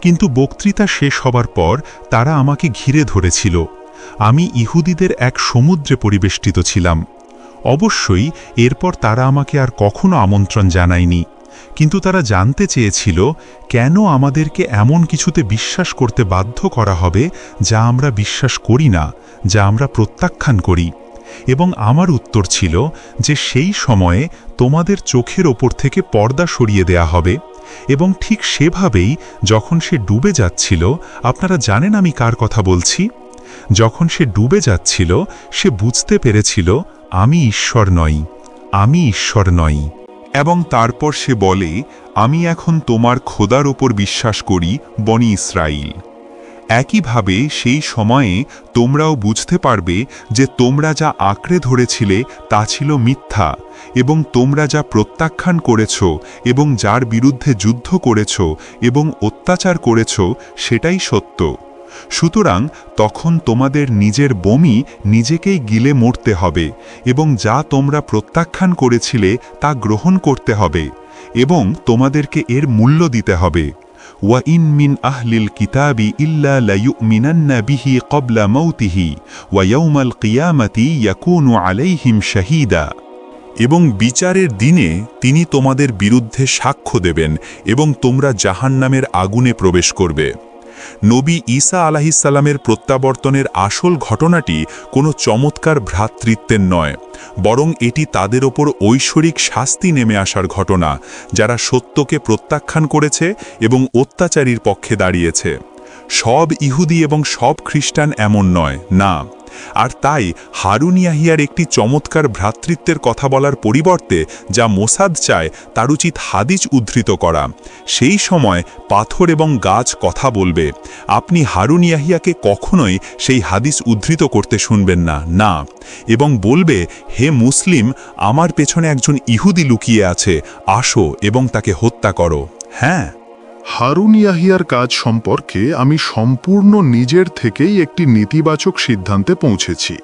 কিন্তু বক্তৃতা শেষ হবার পর তারা আমাকে ঘিরে ধরেছিল। আমি ইহুদিদের এক সমুদ্রে পরিবেষ্টিত ছিলাম। অবশ্যই এরপর তারা আমাকে আর কখনো আমন্ত্রণ জানায়নি, কিন্তু তারা জানতে চেয়েছিল কেন আমাদেরকে এমন কিছুতে বিশ্বাস করতে বাধ্য করা হবে যা আমরা বিশ্বাস করি না, যা আমরা প্রত্যাখ্যান করি। এবং আমার উত্তর ছিল যে সেই সময়ে তোমাদের চোখের ওপর থেকে পর্দা সরিয়ে দেয়া হবে, এবং ঠিক সেভাবেই যখন সে ডুবে যাচ্ছিল, আপনারা জানেন আমি কার কথা বলছি? যখন সে ডুবে যাচ্ছিল, সে বুঝতে পেরেছিল আমি ঈশ্বর নই, আমি ঈশ্বর নই। এবং তারপর সে বলে, আমি এখন তোমার খোদার ওপর বিশ্বাস করি, বনি ইসরাইল। একইভাবে সেই সময়ে তোমরাও বুঝতে পারবে যে তোমরা যা আঁকড়ে ধরেছিলে তা ছিল মিথ্যা, এবং তোমরা যা প্রত্যাখ্যান করেছ এবং যার বিরুদ্ধে যুদ্ধ করেছ এবং অত্যাচার করেছ সেটাই সত্য। সুতরাং তখন তোমাদের নিজের বমি নিজেকেই গিলে মরতে হবে, এবং যা তোমরা প্রত্যাখ্যান করেছিলে তা গ্রহণ করতে হবে, এবং তোমাদেরকে এর মূল্য দিতে হবে। وَإِن مِّنْ أَهْلِ الْكِتَابِ إِلَّا لَيُؤْمِنَنَّ بِهِ قَبْلَ مَوْتِهِ وَيَوْمَ الْقِيَامَةِ يَكُونُ عَلَيْهِمْ شَهِيدًا। এবং বিচারের দিনে তিনি তোমাদের বিরুদ্ধে সাক্ষ্য দেবেন এবং তোমরা জাহান্নামের আগুনে প্রবেশ করবে। নবী ঈসা আলাইহিসসালামের প্রত্যাবর্তনের আসল ঘটনাটি কোনো চমৎকার ভ্রাতৃত্বের নয়, বরং এটি তাদের ওপর ঐশ্বরিক শাস্তি নেমে আসার ঘটনা, যারা সত্যকে প্রত্যাখ্যান করেছে এবং অত্যাচারীর পক্ষে দাঁড়িয়েছে। সব ইহুদি এবং সব খ্রিস্টান এমন নয়, না। আর তাই হারুন ইয়াহিয়ার একটি চমৎকার ভ্রাতৃত্বের কথা বলার পরিবর্তে যা মোসাদ চায় তার উচিত হাদিস উদ্ধৃত করা। সেই সময় পাথর এবং গাছ কথা বলবে। আপনি হারুন ইয়াহিয়াকে কখনোই সেই হাদিস উদ্ধৃত করতে শুনবেন না, না, এবং বলবে, হে মুসলিম, আমার পেছনে একজন ইহুদি লুকিয়ে আছে, আসো এবং তাকে হত্যা করো। হ্যাঁ, হারুন ইয়াহিয়ার কাজ সম্পর্কে আমি সম্পূর্ণ নিজের থেকেই একটি নেতিবাচক সিদ্ধান্তে পৌঁছেছি।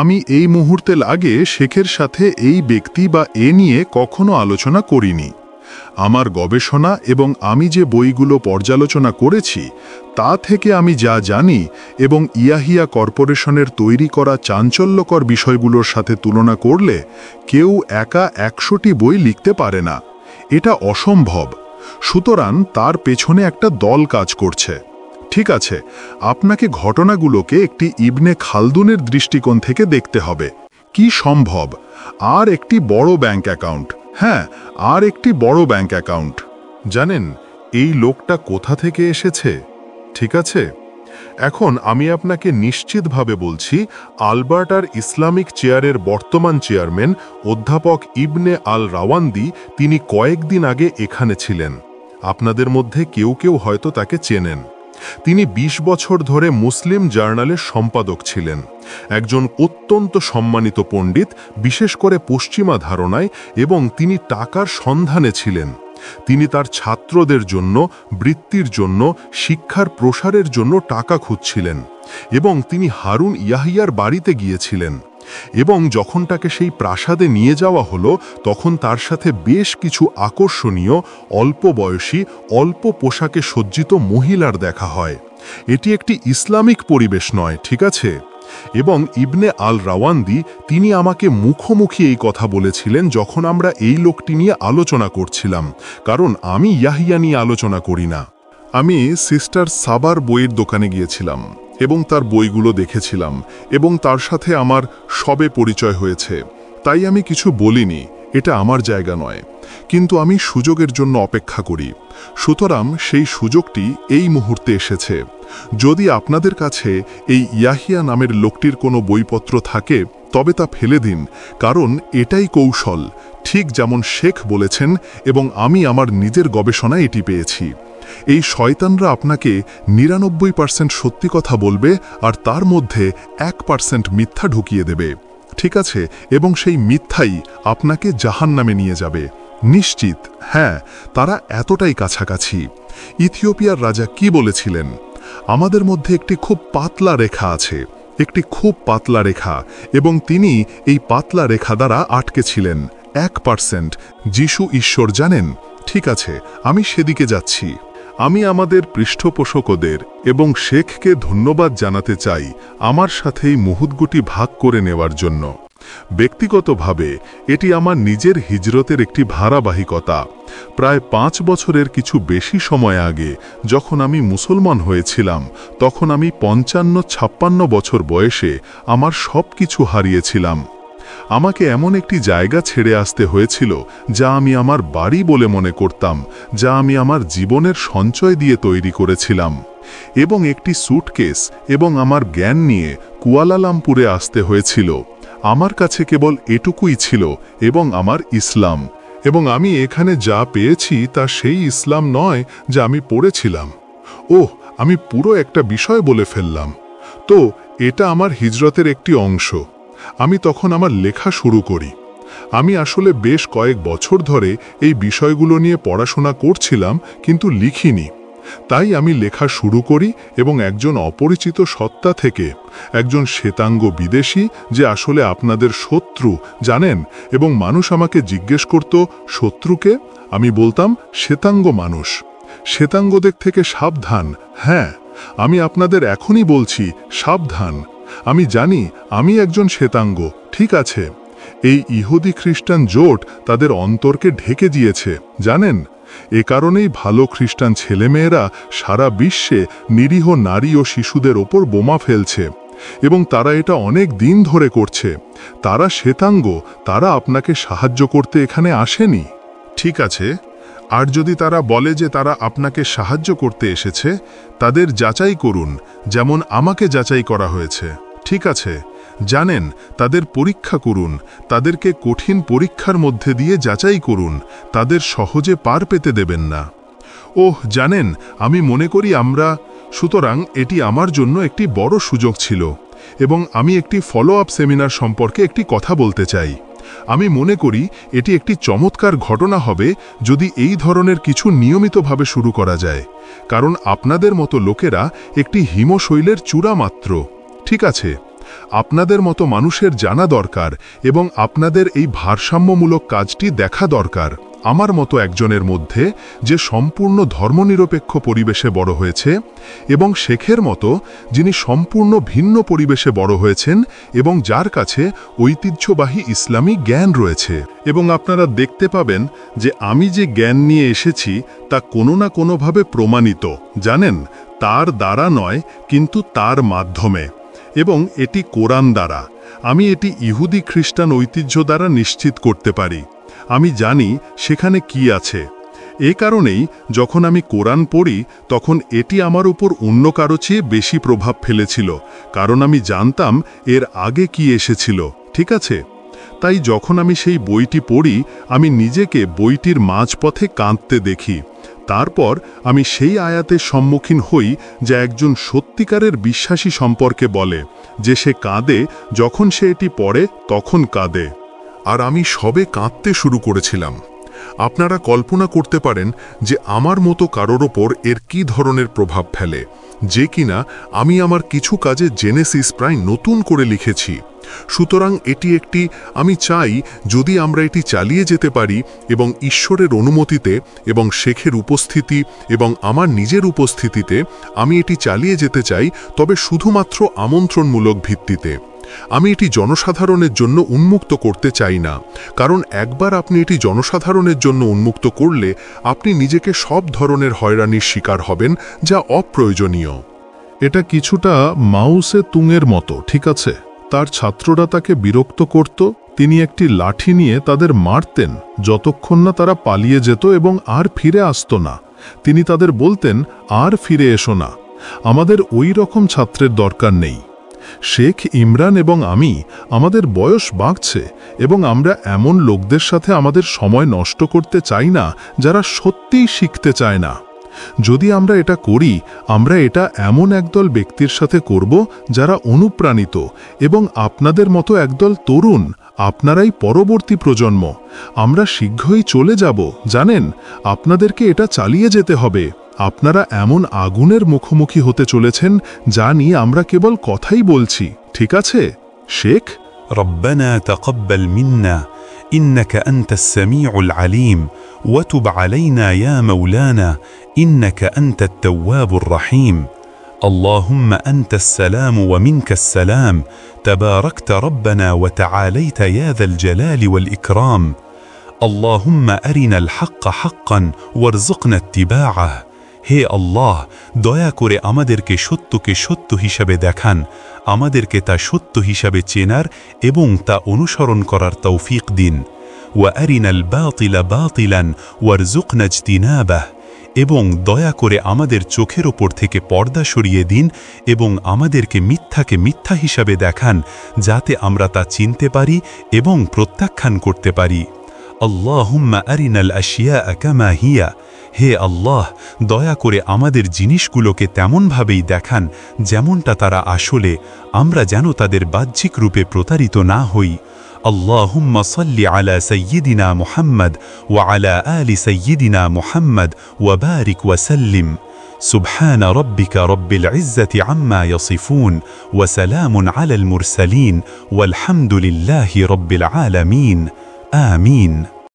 আমি এই মুহূর্তে লাগে শেখের সাথে এই ব্যক্তি বা এ নিয়ে কখনো আলোচনা করিনি। আমার গবেষণা এবং আমি যে বইগুলো পর্যালোচনা করেছি তা থেকে আমি যা জানি এবং ইয়াহিয়া কর্পোরেশনের তৈরি করা চাঞ্চল্যকর বিষয়গুলোর সাথে তুলনা করলে কেউ একা 100টি বই লিখতে পারে না। এটা অসম্ভব। সুতরাং তার পেছনে একটা দল কাজ করছে। ঠিক আছে, আপনাকে ঘটনাগুলোকে একটি ইবনে খালদুনের দৃষ্টিকোণ থেকে দেখতে হবে। কি সম্ভব? আর একটি বড় ব্যাংক অ্যাকাউন্ট। হ্যাঁ, আর একটি বড় ব্যাংক অ্যাকাউন্ট। জানেন এই লোকটা কোথা থেকে এসেছে? ঠিক আছে, এখন আমি আপনাকে নিশ্চিতভাবে বলছি, আলবার্টার ইসলামিক চেয়ারের বর্তমান চেয়ারম্যান অধ্যাপক ইবনে আল রাওয়ান্দি তিনি কয়েকদিন আগে এখানে ছিলেন। আপনাদের মধ্যে কেউ কেউ হয়তো তাকে চেনেন। তিনি ২০ বছর ধরে মুসলিম জার্নালের সম্পাদক ছিলেন, একজন অত্যন্ত সম্মানিত পণ্ডিত, বিশেষ করে পশ্চিমা ধারণায়, এবং তিনি টাকার সন্ধানে ছিলেন। তিনি তার ছাত্রদের জন্য, বৃত্তির জন্য, শিক্ষার প্রসারের জন্য টাকা খুঁজছিলেন, এবং তিনি হারুন ইয়াহিয়ার বাড়িতে গিয়েছিলেন। এবং যখন তাকে সেই প্রাসাদে নিয়ে যাওয়া হলো, তখন তার সাথে বেশ কিছু আকর্ষণীয়, অল্প বয়সী, অল্প পোশাকে সজ্জিত মহিলার দেখা হয়। এটি একটি ইসলামিক পরিবেশ নয়, ঠিক আছে? এবং ইবনে আল রাওয়ান্দি তিনি আমাকে মুখোমুখি এই কথা বলেছিলেন যখন আমরা এই লোকটি নিয়ে আলোচনা করছিলাম, কারণ আমি ইয়াহিয়া নিয়ে আলোচনা করি না। আমি সিস্টার সাবার বইয়ের দোকানে গিয়েছিলাম এবং তার বইগুলো দেখেছিলাম, এবং তার সাথে আমার সবে পরিচয় হয়েছে। তাই আমি কিছু বলিনি, এটা আমার জায়গা নয়, কিন্তু আমি সুযোগের জন্য অপেক্ষা করি। সুতরাং সেই সুযোগটি এই মুহূর্তে এসেছে। যদি আপনাদের কাছে এই ইয়াহিয়া নামের লোকটির কোনো বইপত্র থাকে, তবে তা ফেলে দিন, কারণ এটাই কৌশল, ঠিক যেমন শেখ বলেছেন, এবং আমি আমার নিজের গবেষণায় এটি পেয়েছি। এই শয়তানরা আপনাকে ৯৯% সত্যি কথা বলবে, আর তার মধ্যে ১% মিথ্যা ঢুকিয়ে দেবে, ঠিক আছে? এবং সেই মিথ্যাই আপনাকে জাহান্নামে নিয়ে যাবে, নিশ্চিত। হ্যাঁ, তারা এতটাই কাছাকাছি। ইথিওপিয়ার রাজা কি বলেছিলেন? আমাদের মধ্যে একটি খুব পাতলা রেখা আছে, একটি খুব পাতলা রেখা, এবং তিনি এই পাতলা রেখা দ্বারা আটকে ছিলেন। ১%। যিশু ঈশ্বর জানেন? ঠিক আছে, আমি সেদিকে যাচ্ছি। আমি আমাদের পৃষ্ঠপোষকদের এবং শেখকে ধন্যবাদ জানাতে চাই আমার সাথে এই মুহূর্তগুটি ভাগ করে নেওয়ার জন্য। ব্যক্তিগতভাবে এটি আমার নিজের হিজরতের একটি ধারাবাহিকতা। প্রায় ৫ বছরের কিছু বেশি সময় আগে যখন আমি মুসলমান হয়েছিলাম, তখন আমি ৫৫-৫৬ বছর বয়সে আমার সব কিছু হারিয়েছিলাম। আমাকে এমন একটি জায়গা ছেড়ে আসতে হয়েছিল যা আমি আমার বাড়ি বলে মনে করতাম, যা আমি আমার জীবনের সঞ্চয় দিয়ে তৈরি করেছিলাম, এবং একটি স্যুটকেস এবং আমার জ্ঞান নিয়ে কুয়ালালামপুরে আসতে হয়েছিল। আমার কাছে কেবল এটুকুই ছিল, এবং আমার ইসলাম। এবং আমি এখানে যা পেয়েছি তা সেই ইসলাম নয় যা আমি পড়েছিলাম। ওহ, আমি পুরো একটা বিষয় বলে ফেললাম। তো এটা আমার হিজরতের একটি অংশ। আমি তখন আমার লেখা শুরু করি। আমি আসলে বেশ কয়েক বছর ধরে এই বিষয়গুলো নিয়ে পড়াশোনা করছিলাম, কিন্তু লিখিনি। তাই আমি লেখা শুরু করি, এবং একজন অপরিচিত সত্তা থেকে, একজন শ্বেতাঙ্গ বিদেশী যে আসলে আপনাদের শত্রু জানেন, এবং মানুষ আমাকে জিজ্ঞেস করত শত্রুকে, আমি বলতাম শ্বেতাঙ্গ মানুষ। শ্বেতাঙ্গদের থেকে সাবধান। হ্যাঁ, আমি আপনাদের এখনই বলছি, সাবধান। আমি জানি আমি একজন শ্বেতাঙ্গ, ঠিক আছে? এই ইহুদি খ্রিস্টান জোট তাদের অন্তরকে ঢেকে দিয়েছে, জানেন? এ কারণেই ভালো খ্রিস্টান ছেলেমেয়েরা সারা বিশ্বে নিরীহ নারী ও শিশুদের ওপর বোমা ফেলছে, এবং তারা এটা অনেক দিন ধরে করছে। তারা শ্বেতাঙ্গ, তারা আপনাকে সাহায্য করতে এখানে আসেনি, ঠিক আছে? আর যদি তারা বলে যে তারা আপনাকে সাহায্য করতে এসেছে, তাদের যাচাই করুন, যেমন আমাকে যাচাই করা হয়েছে, ঠিক আছে? জানেন, তাদের পরীক্ষা করুন, তাদেরকে কঠিন পরীক্ষার মধ্যে দিয়ে যাচাই করুন, তাদের সহজে পার পেতে দেবেন না। ওহ, জানেন, আমি মনে করি সুতরাং এটি আমার জন্য একটি বড় সুযোগ ছিল, এবং আমি একটি ফলো আপ সেমিনার সম্পর্কে একটি কথা বলতে চাই। আমি মনে করি এটি একটি চমৎকার ঘটনা হবে যদি এই ধরনের কিছু নিয়মিতভাবে শুরু করা যায়, কারণ আপনাদের মতো লোকেরা একটি হিমশৈলের চূড়া মাত্র, ঠিক আছে? আপনাদের মতো মানুষের জানা দরকার, এবং আপনাদের এই ভারসাম্যমূলক কাজটি দেখা দরকার। আমার মতো একজনের মধ্যে যে সম্পূর্ণ ধর্মনিরপেক্ষ পরিবেশে বড় হয়েছে, এবং শেখের মতো যিনি সম্পূর্ণ ভিন্ন পরিবেশে বড় হয়েছেন এবং যার কাছে ঐতিহ্যবাহী ইসলামী জ্ঞান রয়েছে। এবং আপনারা দেখতে পাবেন যে আমি যে জ্ঞান নিয়ে এসেছি তা কোনো না কোনোভাবে প্রমাণিত, জানেন, তার দ্বারা নয়, কিন্তু তার মাধ্যমে। এবং এটি কোরআন দ্বারা। আমি এটি ইহুদি খ্রিস্টান ঐতিহ্য দ্বারা নিশ্চিত করতে পারি। আমি জানি সেখানে কি আছে। এ কারণেই যখন আমি কোরআন পড়ি, তখন এটি আমার উপর অন্য কারো চেয়ে বেশি প্রভাব ফেলেছিল, কারণ আমি জানতাম এর আগে কি এসেছিল, ঠিক আছে? তাই যখন আমি সেই বইটি পড়ি, আমি নিজেকে বইটির মাঝপথে কাঁদতে দেখি। তারপর আমি সেই আয়াতের সম্মুখীন হই যা একজন সত্যিকারের বিশ্বাসী সম্পর্কে বলে যে সে কাঁদে যখন সে এটি পড়ে তখন কাঁদে। আর আমি সবে কাঁদতে শুরু করেছিলাম। আপনারা কল্পনা করতে পারেন যে আমার মতো কারোর ওপর এর কী ধরনের প্রভাব ফেলে, যে কিনা আমি আমার কিছু কাজে জেনেসিস প্রায় নতুন করে লিখেছি। সুতরাং এটি একটি, আমি চাই যদি আমরা এটি চালিয়ে যেতে পারি এবং ঈশ্বরের অনুমতিতে এবং শেখের উপস্থিতি এবং আমার নিজের উপস্থিতিতে আমি এটি চালিয়ে যেতে চাই, তবে শুধুমাত্র আমন্ত্রণমূলক ভিত্তিতে। আমি এটি জনসাধারণের জন্য উন্মুক্ত করতে চাই না, কারণ একবার আপনি এটি জনসাধারণের জন্য উন্মুক্ত করলে আপনি নিজেকে সব ধরনের হয়রানির শিকার হবেন, যা অপ্রয়োজনীয়। এটা কিছুটা মাও সে তুংয়ের মতো, ঠিক আছে? তার ছাত্ররা তাকে বিরক্ত করত, তিনি একটি লাঠি নিয়ে তাদের মারতেন যতক্ষণ না তারা পালিয়ে যেত এবং আর ফিরে আসত না। তিনি তাদের বলতেন, আর ফিরে এসো না। আমাদের ওই রকম ছাত্রের দরকার নেই। শেখ ইমরান এবং আমি, আমাদের বয়স বাড়ছে এবং আমরা এমন লোকদের সাথে আমাদের সময় নষ্ট করতে চাই না যারা সত্যিই শিখতে চায় না। যদি আমরা এটা করি, আমরা এটা এমন একদল ব্যক্তির সাথে করব যারা অনুপ্রাণিত এবং আপনাদের মতো একদল তরুণ, আপনারাই পরবর্তী প্রজন্ম। আমরা শীঘ্রই চলে যাব, জানেন? আপনাদেরকে এটা চালিয়ে যেতে হবে। আপনারা এমন আগুনের মুখোমুখি হতে চলেছেন যা নিয়ে আমরা কেবল কথাই বলছি, ঠিক আছে শেখ? ربنا تقبل منا إنك أنت السميع العليم وتب علينا يا مولانا إنك أنت التواب الرحيم اللهم أنت السلام ومنك السلام تباركت ربنا وتعاليت يا ذا الجلال والإكرام اللهم أرنا الحق حقا وارزقنا اتباعه হে আল্লাহ, দয়া করে আমাদেরকে সত্যকে সত্য হিসাবে দেখান, আমাদেরকে তা সত্য হিসাবে চেনার এবং তা অনুসরণ করার তৌফিক দিন। ওয়া আরিনাল বাতিলা বাতিলান ওয়ারজুকনা ইজতিনাবাহ, এবং দয়া করে আমাদের চোখের ওপর থেকে পর্দা সরিয়ে দিন এবং আমাদেরকে মিথ্যাকে মিথ্যা হিসাবে দেখান, যাতে আমরা তা চিনতে পারি এবং প্রত্যাখ্যান করতে পারি। আল্লাহুম্মা আরিনাল আশিয়া কামা হিয়া, হে আল্লাহ, দয়া করে আমাদের জিনিসগুলোকে তেমনভাবেই দেখান যেমনটা তারা আসলে, আমরা যেন তাদের বাহ্যিক রূপে প্রতারিত না হই। আল্লাহুম্মা সাল্লি আলা সাইয়্যিদিনা মুহাম্মদ ওয়া আলা আলি সাইয়্যিদিনা মুহাম্মদ ওয়া বারিক ওয়া সাল্লিম। সুবহানা রাব্বিকা রাব্বিল ইজ্জাতি আম্মা ইয়াসিফুন ওয়া সালামুন আলাল মুরসালিন ওয়াল হামদুলিল্লাহি রাব্বিল আলামিন। আমিন।